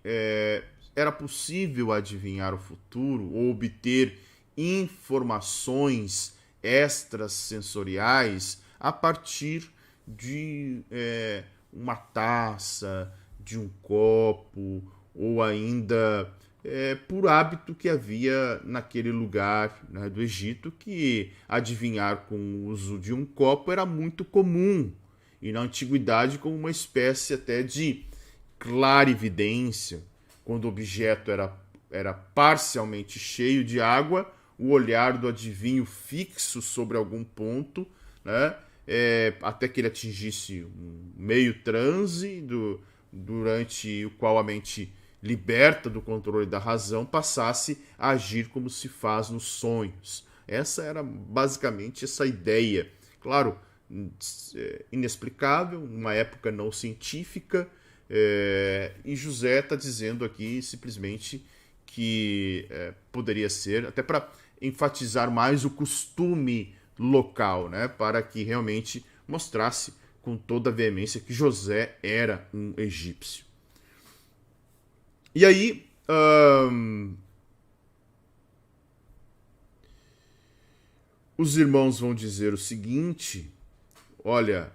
era possível adivinhar o futuro ou obter informações extrasensoriais a partir de uma taça, de um copo, ou ainda por hábito que havia naquele lugar, né, do Egito, que adivinhar com o uso de um copo era muito comum, e na antiguidade como uma espécie até de clarividência. Quando o objeto era parcialmente cheio de água, o olhar do adivinho fixo sobre algum ponto, né, até que ele atingisse um meio transe durante o qual a mente liberta do controle da razão passasse a agir como se faz nos sonhos. Essa era basicamente essa ideia. Claro, inexplicável, numa época não científica, e José está dizendo aqui simplesmente que poderia ser, até para enfatizar mais o costume local, né, para que realmente mostrasse com toda a veemência que José era um egípcio. E aí, os irmãos vão dizer o seguinte: olha,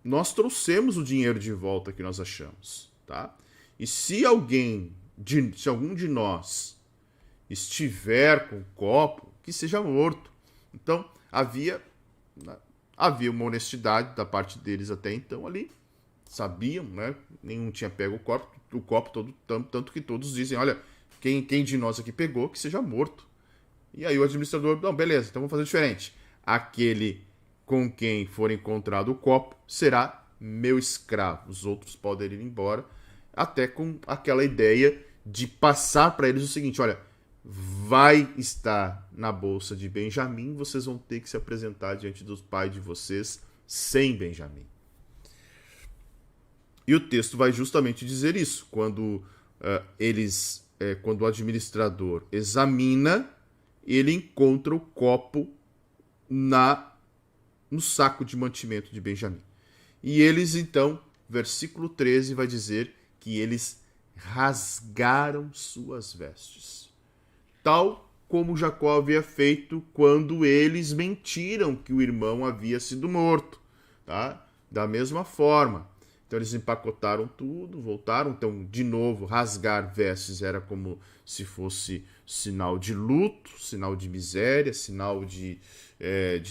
nós trouxemos o dinheiro de volta que nós achamos, tá? E se algum de nós estiver com o copo, que seja morto. Então, havia uma honestidade da parte deles até então ali. Sabiam, né? Nenhum tinha pego o copo todo, tanto que todos dizem, olha, quem de nós aqui pegou, que seja morto. E aí o administrador, não, beleza, então vamos fazer diferente. Aquele com quem for encontrado o copo será meu escravo. Os outros podem ir embora, até com aquela ideia de passar para eles o seguinte, olha, vai estar na bolsa de Benjamim, vocês vão ter que se apresentar diante dos pais de vocês sem Benjamim. E o texto vai justamente dizer isso, quando quando o administrador examina, ele encontra o copo no saco de mantimento de Benjamim. E eles, então, versículo 13 vai dizer que eles rasgaram suas vestes, tal como Jacó havia feito quando eles mentiram que o irmão havia sido morto, tá? Da mesma forma. Então eles empacotaram tudo, voltaram. Então, de novo, rasgar vestes era como se fosse sinal de luto, sinal de miséria, sinal de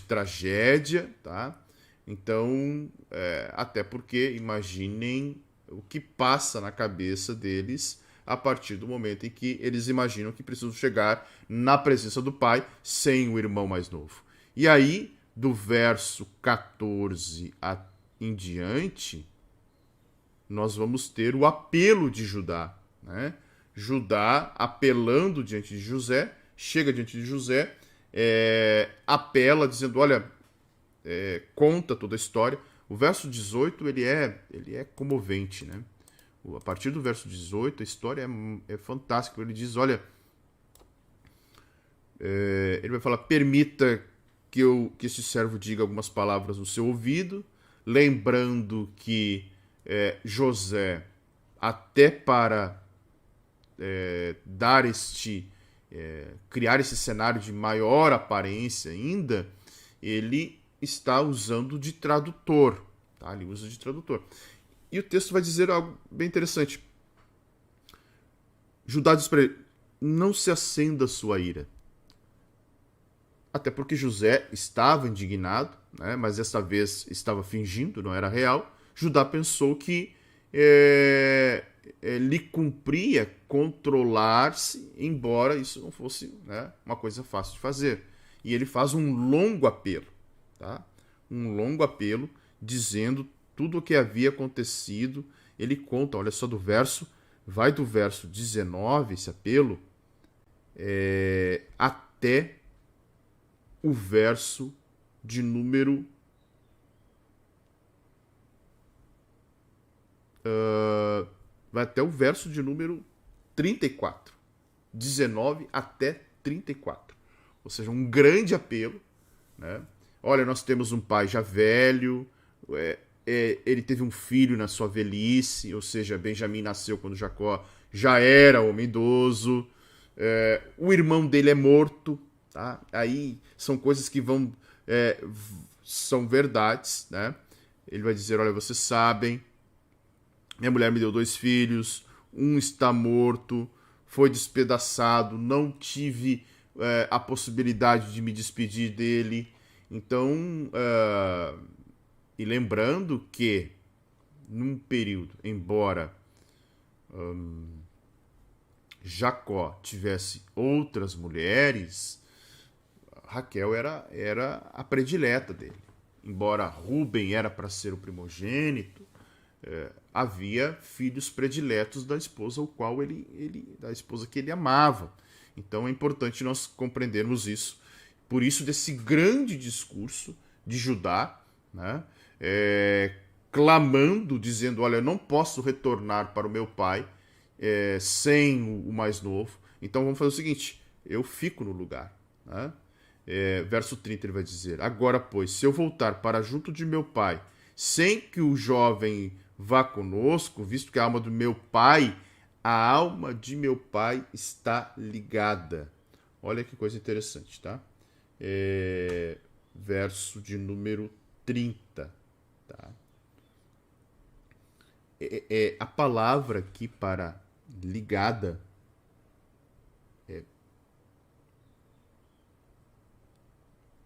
tragédia, tá? Então, até porque, imaginem o que passa na cabeça deles a partir do momento em que eles imaginam que precisam chegar na presença do pai sem o irmão mais novo. E aí, do verso 14 em diante, nós vamos ter o apelo de Judá, né? Judá apelando diante de José, chega diante de José, apela dizendo, olha, conta toda a história. O verso 18 ele é comovente, né? A partir do verso 18 a história é fantástica. Ele diz, olha, ele vai falar, permita que este servo diga algumas palavras no seu ouvido, lembrando que José, até para criar esse cenário de maior aparência ainda, ele está usando de tradutor, tá? Ele usa de tradutor. E o texto vai dizer algo bem interessante. Judá diz para ele, não se acenda a sua ira. Até porque José estava indignado, né? Mas dessa vez estava fingindo, não era real. Judá pensou que lhe cumpria controlar-se, embora isso não fosse, né, uma coisa fácil de fazer. E ele faz um longo apelo, tá? Um longo apelo dizendo tudo o que havia acontecido. Ele conta, olha só, vai do verso 19, esse apelo, até o verso de número vai até o verso de número 34. 19 até 34. Ou seja, um grande apelo, né? Olha, nós temos um pai já velho, ele teve um filho na sua velhice, ou seja, Benjamim nasceu quando Jacó já era homem idoso, o irmão dele é morto, tá? Aí são coisas que são verdades, né? Ele vai dizer, olha, vocês sabem, minha mulher me deu 2 filhos, um está morto, foi despedaçado, não tive a possibilidade de me despedir dele. Então, e lembrando que, num período, embora Jacó tivesse outras mulheres, Raquel era a predileta dele. Embora Rúben era para ser o primogênito, havia filhos prediletos da esposa da esposa que ele amava. Então é importante nós compreendermos isso. Por isso desse grande discurso de Judá, né, clamando, dizendo, olha, eu não posso retornar para o meu pai sem o mais novo. Então vamos fazer o seguinte, eu fico no lugar, né? Verso 30 ele vai dizer, agora pois, se eu voltar para junto de meu pai, sem que o jovem vá conosco, visto que a alma de meu pai está ligada. Olha que coisa interessante, tá? Verso de número 30, tá? A palavra aqui para ligada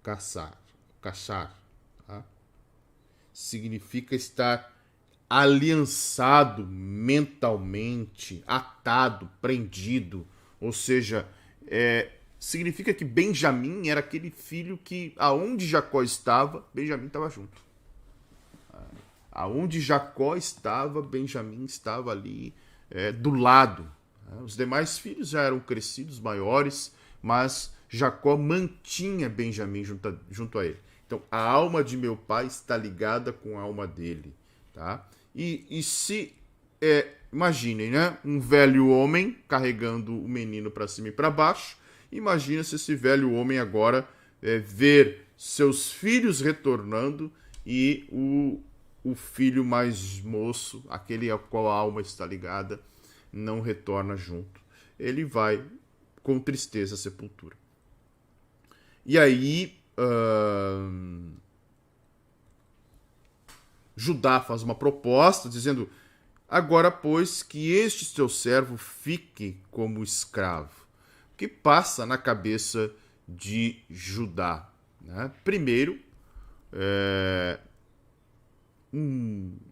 caçar, tá? Significa estar aliançado mentalmente, atado, prendido. Ou seja, significa que Benjamim era aquele filho que, aonde Jacó estava, Benjamim estava junto. Aonde Jacó estava, Benjamim estava ali do lado. Os demais filhos já eram crescidos, maiores, mas Jacó mantinha Benjamim junto a ele. Então, a alma de meu pai está ligada com a alma dele. Tá? E se, imaginem, né? Um velho homem carregando o menino para cima e para baixo. Imagina se esse velho homem agora ver seus filhos retornando e o filho mais moço, aquele ao qual a alma está ligada, não retorna junto. Ele vai com tristeza à sepultura. E aí, Judá faz uma proposta dizendo, agora pois que este teu servo fique como escravo. O que passa na cabeça de Judá? Né? Primeiro,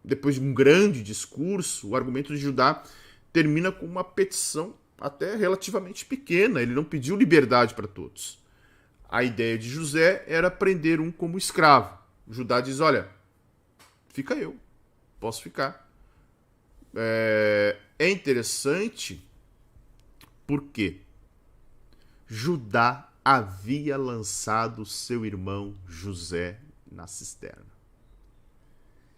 depois de um grande discurso, o argumento de Judá termina com uma petição até relativamente pequena. Ele não pediu liberdade para todos. A ideia de José era prender um como escravo. Judá diz, olha, fica eu, posso ficar. É interessante porque Judá havia lançado seu irmão José na cisterna.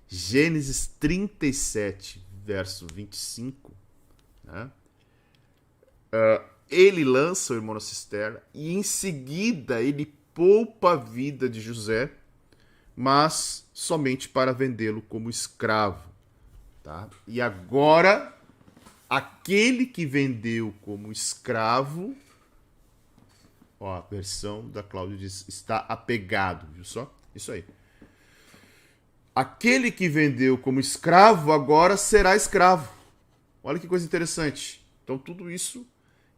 Gênesis 37, verso 25, né? Ele lança o irmão na cisterna e em seguida ele poupa a vida de José, mas somente para vendê-lo como escravo. Tá? E agora, aquele que vendeu como escravo, a versão da Cláudia diz, está apegado, viu só? Isso aí. Aquele que vendeu como escravo agora será escravo. Olha que coisa interessante. Então tudo isso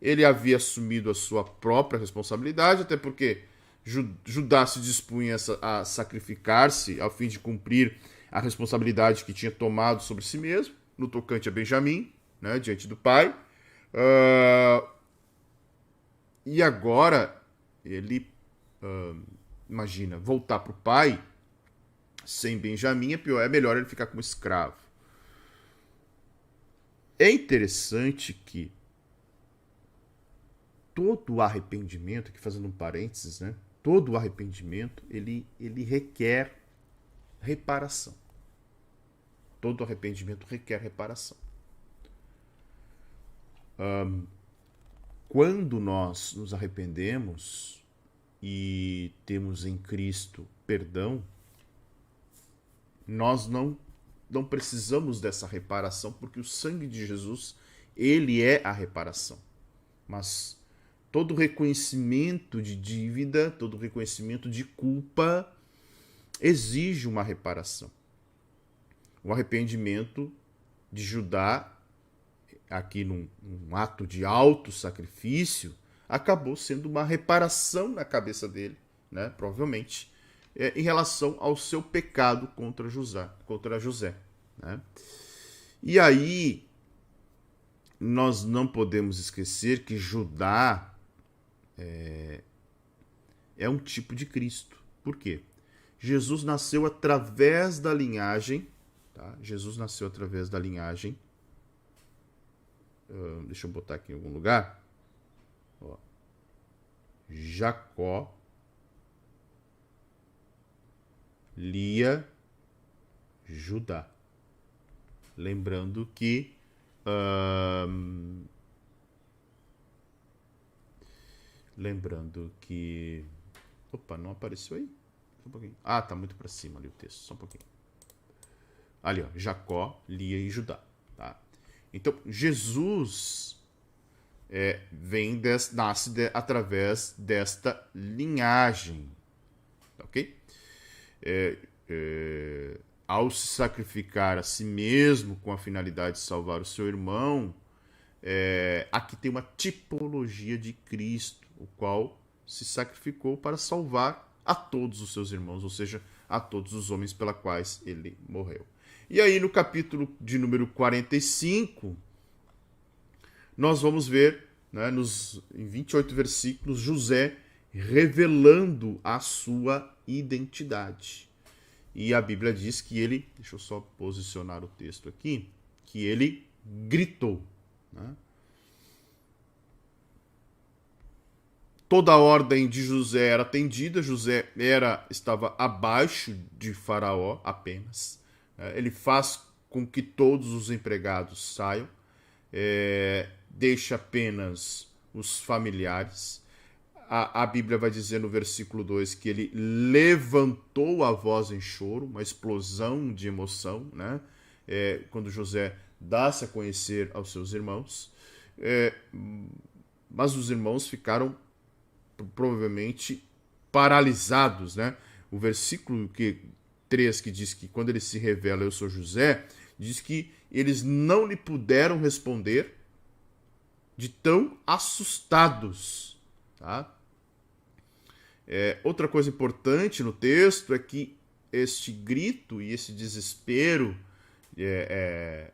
ele havia assumido a sua própria responsabilidade, até porque Judá se dispunha a sacrificar-se ao fim de cumprir a responsabilidade que tinha tomado sobre si mesmo, no tocante a Benjamim, né, diante do pai. E agora ele, imagina, voltar para o pai sem Benjamim é melhor ele ficar como escravo. É interessante que todo arrependimento, aqui fazendo um parênteses, né? Todo arrependimento, ele requer reparação. Todo arrependimento requer reparação. Quando nós nos arrependemos e temos em Cristo perdão, nós não precisamos dessa reparação, porque o sangue de Jesus, ele é a reparação. Mas todo reconhecimento de dívida, todo reconhecimento de culpa exige uma reparação. O arrependimento de Judá, aqui num ato de auto-sacrifício, acabou sendo uma reparação na cabeça dele, né? Provavelmente, em relação ao seu pecado contra José. Né? E aí, nós não podemos esquecer que Judá é um tipo de Cristo. Por quê? Jesus nasceu através da linhagem, tá? Jesus nasceu através da linhagem. Deixa eu botar aqui em algum lugar. Ó. Jacó, Lia, Judá. Lembrando que opa, não apareceu aí? Só um pouquinho. Ah, tá muito para cima ali o texto, só um pouquinho. Ali, ó, Jacó, Lia e Judá, tá? Então, Jesus nasce através desta linhagem, ok? Ao se sacrificar a si mesmo com a finalidade de salvar o seu irmão, aqui tem uma tipologia de Cristo, o qual se sacrificou para salvar a todos os seus irmãos, ou seja, a todos os homens pela quais ele morreu. E aí no capítulo de número 45, nós vamos ver, né, em 28 versículos, José revelando a sua identidade. E a Bíblia diz que ele, deixa eu só posicionar o texto aqui, que ele gritou. Né? Toda a ordem de José era atendida, José estava abaixo de Faraó apenas. Ele faz com que todos os empregados saiam, deixa apenas os familiares. A Bíblia vai dizer no versículo 2 que ele levantou a voz em choro, uma explosão de emoção, né? Quando José dá-se a conhecer aos seus irmãos. Mas os irmãos ficaram provavelmente paralisados, né? O versículo 3 que diz que quando ele se revela, eu sou José, diz que eles não lhe puderam responder de tão assustados. Tá? Outra coisa importante no texto é que este grito e esse desespero,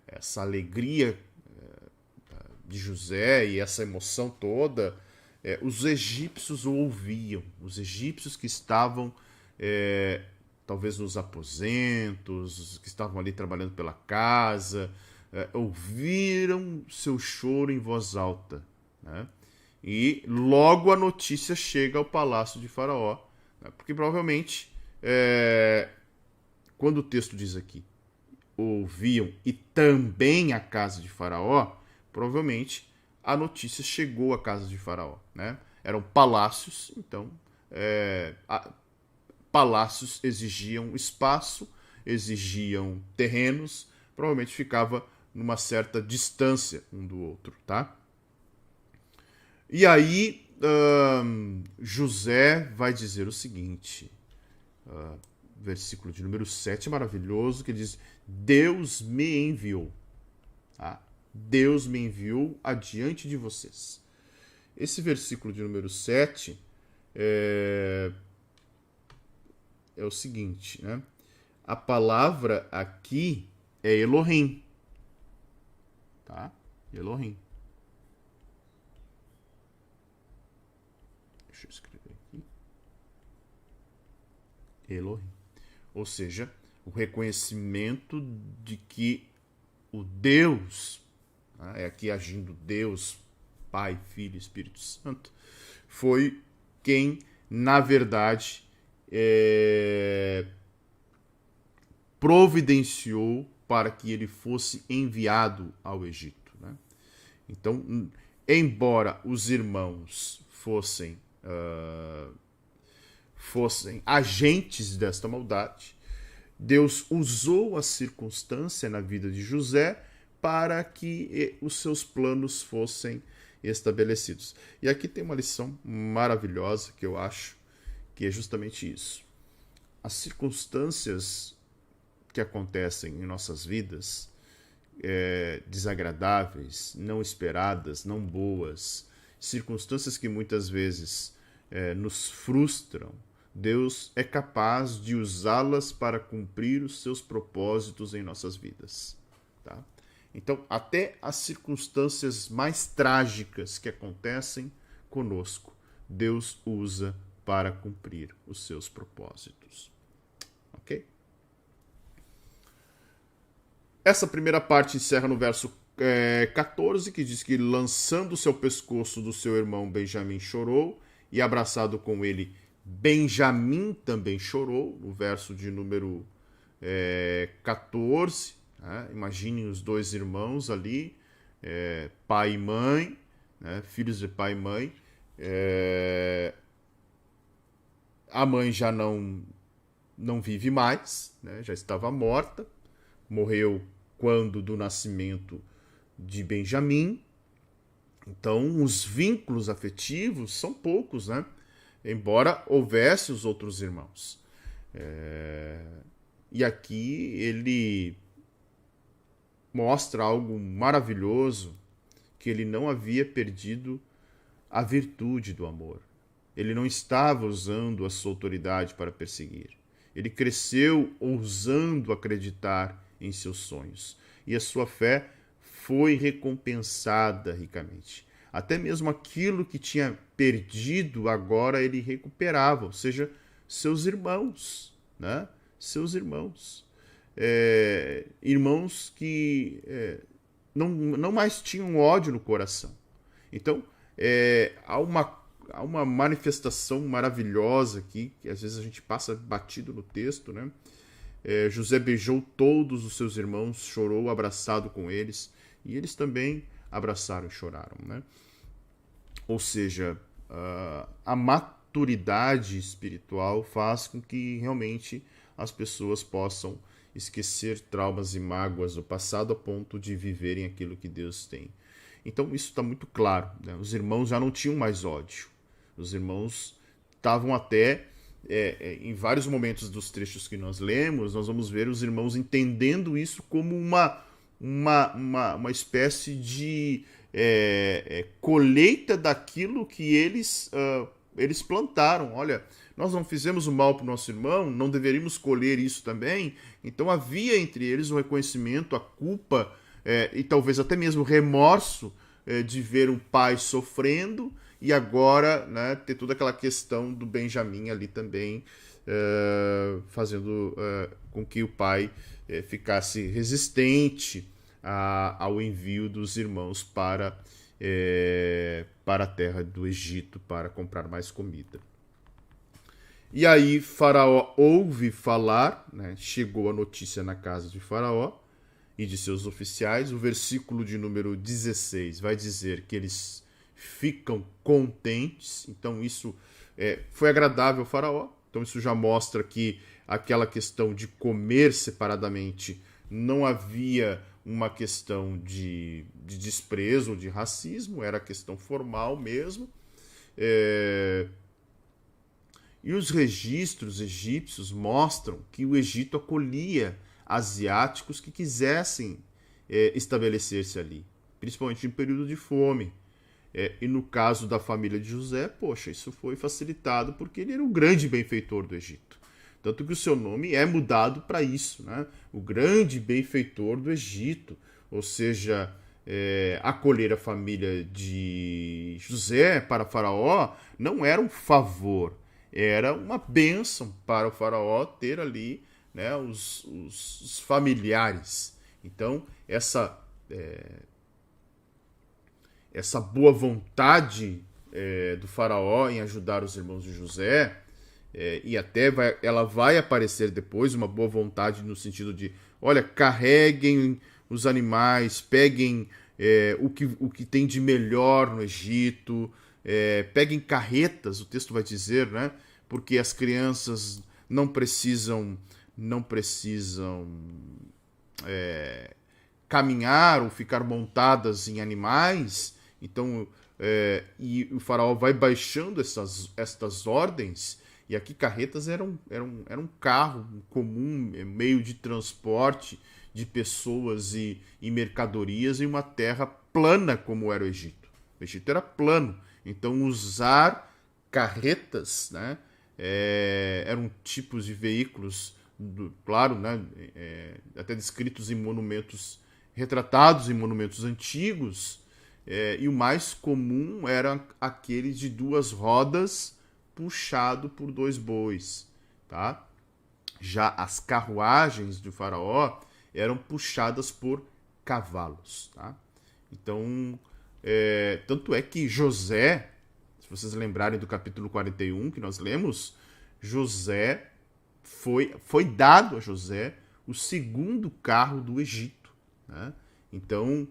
essa alegria de José e essa emoção toda, os egípcios o ouviam. Os egípcios que estavam talvez nos aposentos, que estavam ali trabalhando pela casa, ouviram seu choro em voz alta, né? E logo a notícia chega ao palácio de Faraó, né? Porque provavelmente, quando o texto diz aqui, ouviam e também a casa de Faraó, provavelmente a notícia chegou à casa de Faraó, né? Eram palácios, então palácios exigiam espaço, exigiam terrenos, provavelmente ficava numa certa distância um do outro, tá? E aí, José vai dizer o seguinte, versículo de número 7, maravilhoso, que diz, Deus me enviou, tá? Deus me enviou adiante de vocês. Esse versículo de número 7 é o seguinte, né? A palavra aqui é Elohim, tá? Elohim. Deixa eu escrever aqui. Elohim. Ou seja, o reconhecimento de que o Deus, né, aqui agindo Deus, Pai, Filho e Espírito Santo, foi quem, na verdade, providenciou para que ele fosse enviado ao Egito, né? Então, embora os irmãos fossem agentes desta maldade, Deus usou a circunstância na vida de José para que os seus planos fossem estabelecidos. E aqui tem uma lição maravilhosa que eu acho que é justamente isso. As circunstâncias que acontecem em nossas vidas, desagradáveis, não esperadas, não boas, circunstâncias que muitas vezes nos frustram, Deus é capaz de usá-las para cumprir os seus propósitos em nossas vidas. Tá? Então, até as circunstâncias mais trágicas que acontecem conosco, Deus usa para cumprir os seus propósitos. Ok? Essa primeira parte encerra no verso 14, que diz que lançando seu pescoço do seu irmão Benjamim chorou, e abraçado com ele Benjamim também chorou, no verso de número 14. Né? Imaginem os dois irmãos ali, pai e mãe, né? Filhos de pai e mãe. A mãe já não vive mais, né? Já estava morta, morreu quando do nascimento de Benjamim. Então, os vínculos afetivos são poucos, né? Embora houvesse os outros irmãos. E aqui ele mostra algo maravilhoso, que ele não havia perdido a virtude do amor. Ele não estava usando a sua autoridade para perseguir. Ele cresceu ousando acreditar em seus sonhos. E a sua fé foi recompensada ricamente. Até mesmo aquilo que tinha perdido, agora ele recuperava, ou seja, seus irmãos, né? Seus irmãos. Irmãos que não mais tinham ódio no coração. Então, há uma manifestação maravilhosa aqui, que às vezes a gente passa batido no texto, né? José beijou todos os seus irmãos, chorou abraçado com eles, e eles também abraçaram e choraram, né? Ou seja, a maturidade espiritual faz com que realmente as pessoas possam esquecer traumas e mágoas do passado a ponto de viverem aquilo que Deus tem. Então isso está muito claro, né? Os irmãos já não tinham mais ódio. Os irmãos estavam até, em vários momentos dos trechos que nós lemos, nós vamos ver os irmãos entendendo isso como uma espécie de colheita daquilo que eles plantaram. Olha, nós não fizemos o mal para o nosso irmão, não deveríamos colher isso também? Então havia entre eles um reconhecimento, a culpa e talvez até mesmo remorso de ver um pai sofrendo, e agora, né, ter toda aquela questão do Benjamim ali também, fazendo com que o pai ficasse resistente ao envio dos irmãos para a terra do Egito para comprar mais comida. E aí Faraó ouve falar, né, chegou a notícia na casa de Faraó e de seus oficiais. O versículo de número 16 vai dizer que eles ficam contentes. Então isso foi agradável ao Faraó. Então isso já mostra que aquela questão de comer separadamente não havia uma questão de desprezo ou de racismo, era questão formal mesmo. E os registros egípcios mostram que o Egito acolhia asiáticos que quisessem estabelecer-se ali, principalmente em período de fome. E no caso da família de José, poxa, isso foi facilitado porque ele era o grande benfeitor do Egito. Tanto que o seu nome é mudado para isso, né? O grande benfeitor do Egito. Ou seja, acolher a família de José para Faraó não era um favor, era uma bênção para o Faraó ter ali, né, os familiares. Então, essa boa vontade do Faraó em ajudar os irmãos de José, e até ela vai aparecer depois, uma boa vontade no sentido de, olha, carreguem os animais, peguem o que tem de melhor no Egito, peguem carretas, o texto vai dizer, né? Porque as crianças não precisam caminhar ou ficar montadas em animais. Então, e o faraó vai baixando estas ordens, e aqui carretas eram um carro comum, meio de transporte de pessoas e mercadorias em uma terra plana como era o Egito. O Egito era plano, então usar carretas, né, eram tipos de veículos, claro, né, até descritos em monumentos, retratados em monumentos antigos, e o mais comum era aquele de 2 rodas puxado por 2 bois, tá? Já as carruagens do faraó eram puxadas por cavalos, tá? Então, tanto é que José, se vocês lembrarem do capítulo 41 que nós lemos, José foi dado a José o segundo carro do Egito, né? Então,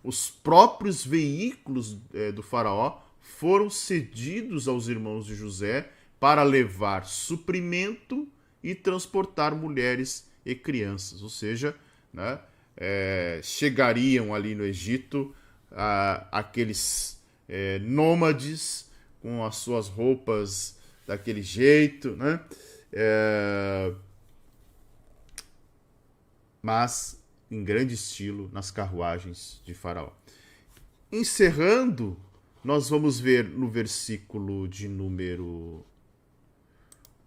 os próprios veículos do faraó foram cedidos aos irmãos de José para levar suprimento e transportar mulheres e crianças. Ou seja, né, chegariam ali no Egito aqueles nômades com as suas roupas daquele jeito, né? Mas em grande estilo nas carruagens de Faraó. Encerrando, nós vamos ver no versículo de número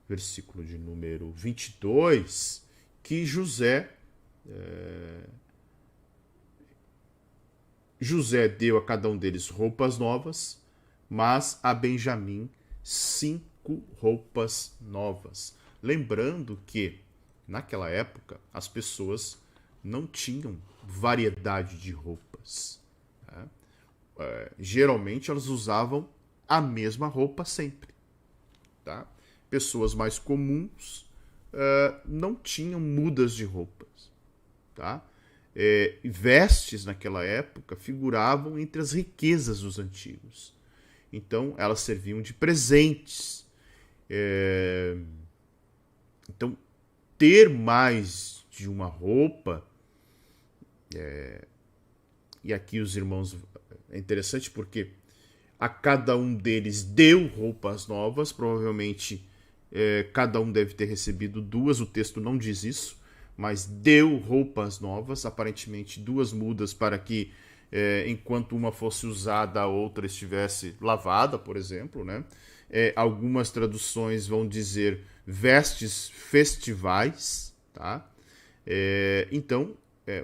22 que José deu a cada um deles roupas novas, mas a Benjamim 5 roupas novas. Lembrando que naquela época as pessoas não tinham variedade de roupas, né? Geralmente elas usavam a mesma roupa sempre, tá? Pessoas mais comuns não tinham mudas de roupas, tá? Vestes naquela época figuravam entre as riquezas dos antigos, então elas serviam de presentes. Então ter mais de uma roupa, e aqui os irmãos, é interessante porque a cada um deles deu roupas novas, provavelmente cada um deve ter recebido 2, o texto não diz isso, mas deu roupas novas, aparentemente 2 mudas para que enquanto uma fosse usada, a outra estivesse lavada, por exemplo, né? Algumas traduções vão dizer vestes festivais, tá? Então,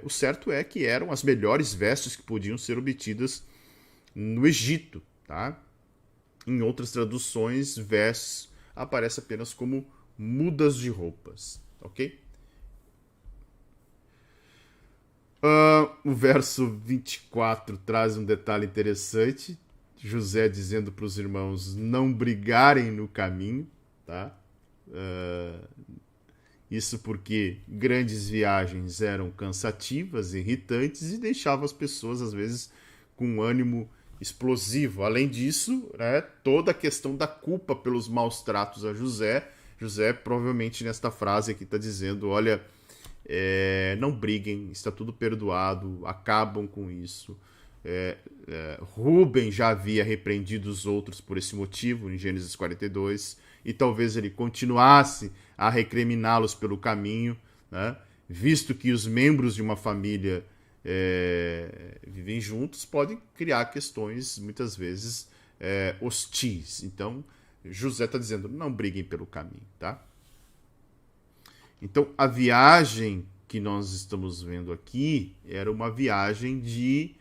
o certo é que eram as melhores vestes que podiam ser obtidas no Egito, tá? Em outras traduções, vestes aparece apenas como mudas de roupas, ok? O verso 24 traz um detalhe interessante. José dizendo para os irmãos não brigarem no caminho, tá? Isso porque grandes viagens eram cansativas, irritantes e deixavam as pessoas, às vezes, com um ânimo explosivo. Além disso, né, toda a questão da culpa pelos maus tratos a José. José, provavelmente, nesta frase aqui está dizendo, olha, não briguem, está tudo perdoado, acabam com isso. Rúben já havia repreendido os outros por esse motivo, em Gênesis 42, e talvez ele continuasse a recriminá-los pelo caminho, né? Visto que os membros de uma família vivem juntos podem criar questões, muitas vezes, hostis. Então, José está dizendo, não briguem pelo caminho, tá? Então, a viagem que nós estamos vendo aqui era uma viagem de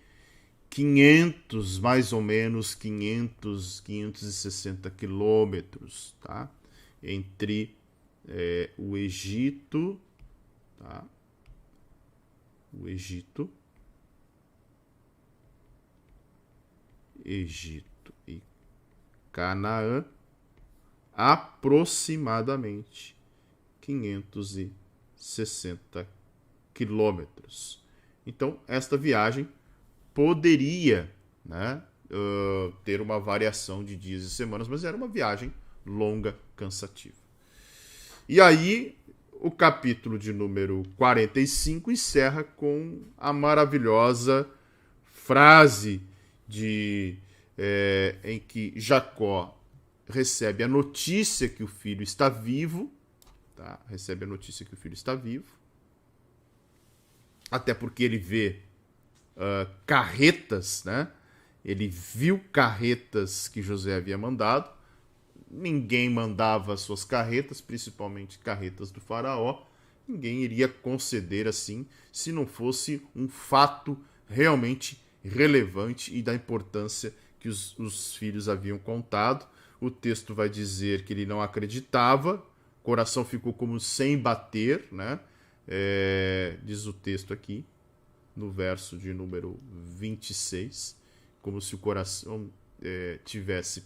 500, mais ou menos 560 quilômetros, tá? Entre o Egito, tá? O Egito e Canaã, aproximadamente 560 quilômetros. Então, esta viagem poderia, né, ter uma variação de dias e semanas, mas era uma viagem longa, cansativa. E aí, o capítulo de número 45 encerra com a maravilhosa frase em que Jacó recebe a notícia que o filho está vivo, tá? Recebe a notícia que o filho está vivo, até porque ele vê carretas, né? Ele viu carretas que José havia mandado. Ninguém mandava suas carretas, principalmente carretas do faraó. Ninguém iria conceder assim, se não fosse um fato realmente relevante e da importância que os filhos haviam contado. O texto vai dizer que ele não acreditava, o coração ficou como sem bater, né? Diz o texto aqui, no verso de número 26, como se o coração tivesse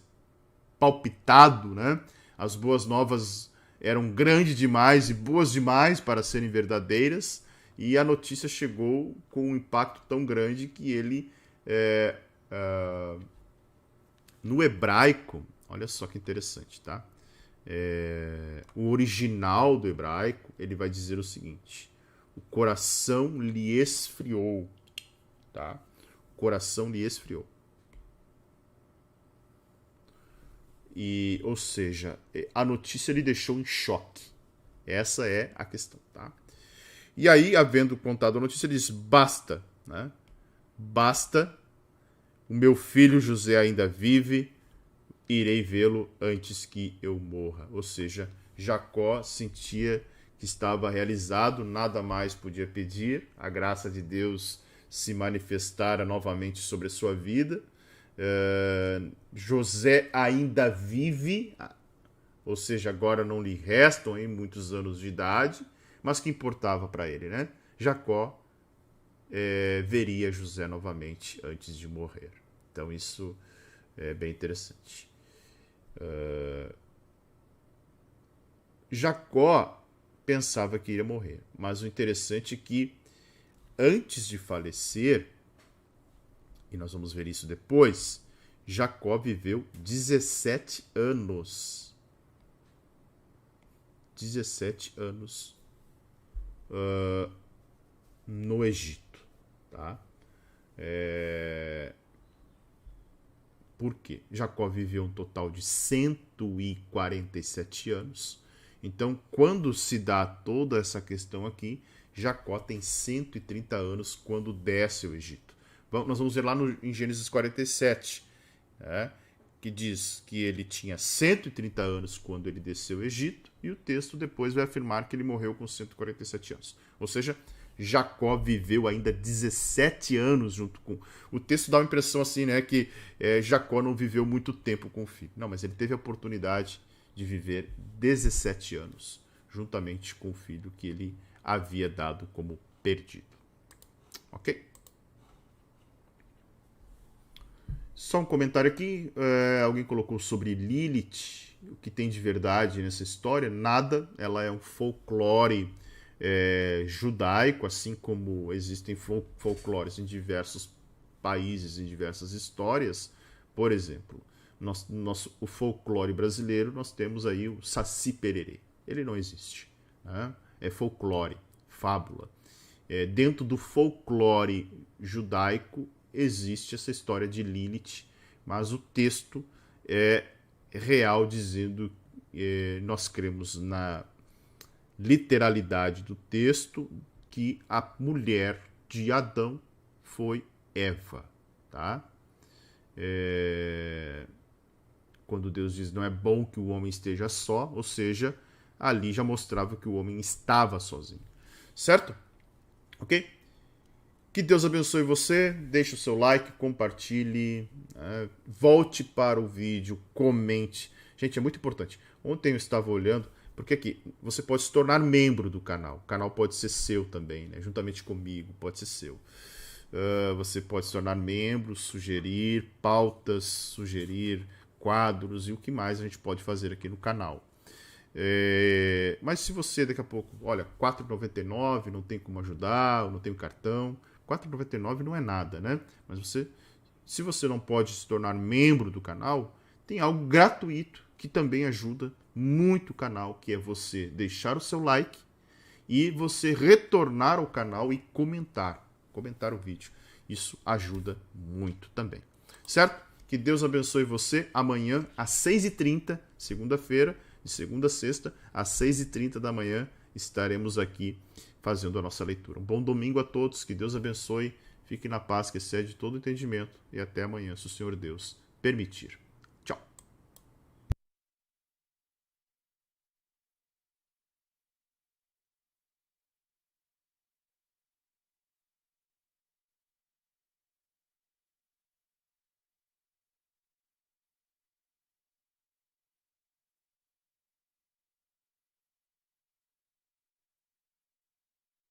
palpitado, né? As boas novas eram grandes demais e boas demais para serem verdadeiras, e a notícia chegou com um impacto tão grande que ele, no hebraico, olha só que interessante, tá? O original do hebraico, ele vai dizer o seguinte: o coração lhe esfriou, tá? O coração lhe esfriou. Ou seja, a notícia lhe deixou em choque. Essa é a questão, tá? E aí, havendo contado a notícia, ele diz: basta, né? Basta, o meu filho José ainda vive, irei vê-lo antes que eu morra. Ou seja, Jacó sentia que estava realizado, nada mais podia pedir, a graça de Deus se manifestara novamente sobre a sua vida. José ainda vive, ou seja, agora não lhe restam muitos anos de idade, mas que importava para ele, né? Jacó veria José novamente antes de morrer. Então isso é bem interessante. Jacó pensava que iria morrer, mas o interessante é que antes de falecer, e nós vamos ver isso depois, Jacó viveu 17 anos. 17 anos no Egito, tá? Por quê? Jacó viveu um total de 147 anos. Então, quando se dá toda essa questão aqui, Jacó tem 130 anos quando desce o Egito. Nós vamos ver lá em Gênesis 47, né, que diz que ele tinha 130 anos quando ele desceu o Egito, e o texto depois vai afirmar que ele morreu com 147 anos. Ou seja, Jacó viveu ainda 17 anos junto com... O texto dá uma impressão assim, né, que Jacó não viveu muito tempo com o filho. Não, mas ele teve a oportunidade de viver 17 anos juntamente com o filho que ele havia dado como perdido. Ok? Só um comentário aqui, alguém colocou sobre Lilith, o que tem de verdade nessa história? Nada, ela é um folclore judaico, assim como existem folclores em diversos países, em diversas histórias. Por exemplo, o folclore brasileiro, nós temos aí o Saci Pererê. Ele não existe, né? É folclore, fábula. Dentro do folclore judaico, existe essa história de Lilith, mas o texto é real, dizendo nós cremos na literalidade do texto, que a mulher de Adão foi Eva, tá? Quando Deus diz não é bom que o homem esteja só, ou seja, ali já mostrava que o homem estava sozinho, certo? Ok? Que Deus abençoe você, deixe o seu like, compartilhe, volte para o vídeo, comente. Gente, é muito importante. Ontem eu estava olhando, porque aqui você pode se tornar membro do canal. O canal pode ser seu também, né? Juntamente comigo, pode ser seu. Você pode se tornar membro, sugerir pautas, sugerir quadros e o que mais a gente pode fazer aqui no canal. Mas se você daqui a pouco, olha, R$ 4,99, não tem como ajudar, não tem cartão, R$ 4,99 não é nada, né? Mas se você não pode se tornar membro do canal, tem algo gratuito que também ajuda muito o canal, que é você deixar o seu like e você retornar ao canal e comentar o vídeo. Isso ajuda muito também, certo? Que Deus abençoe você. Amanhã às 6h30, segunda-feira, de segunda a sexta, às 6h30 da manhã, estaremos aqui fazendo a nossa leitura. Um bom domingo a todos, que Deus abençoe, fique na paz que excede todo entendimento e até amanhã, se o Senhor Deus permitir.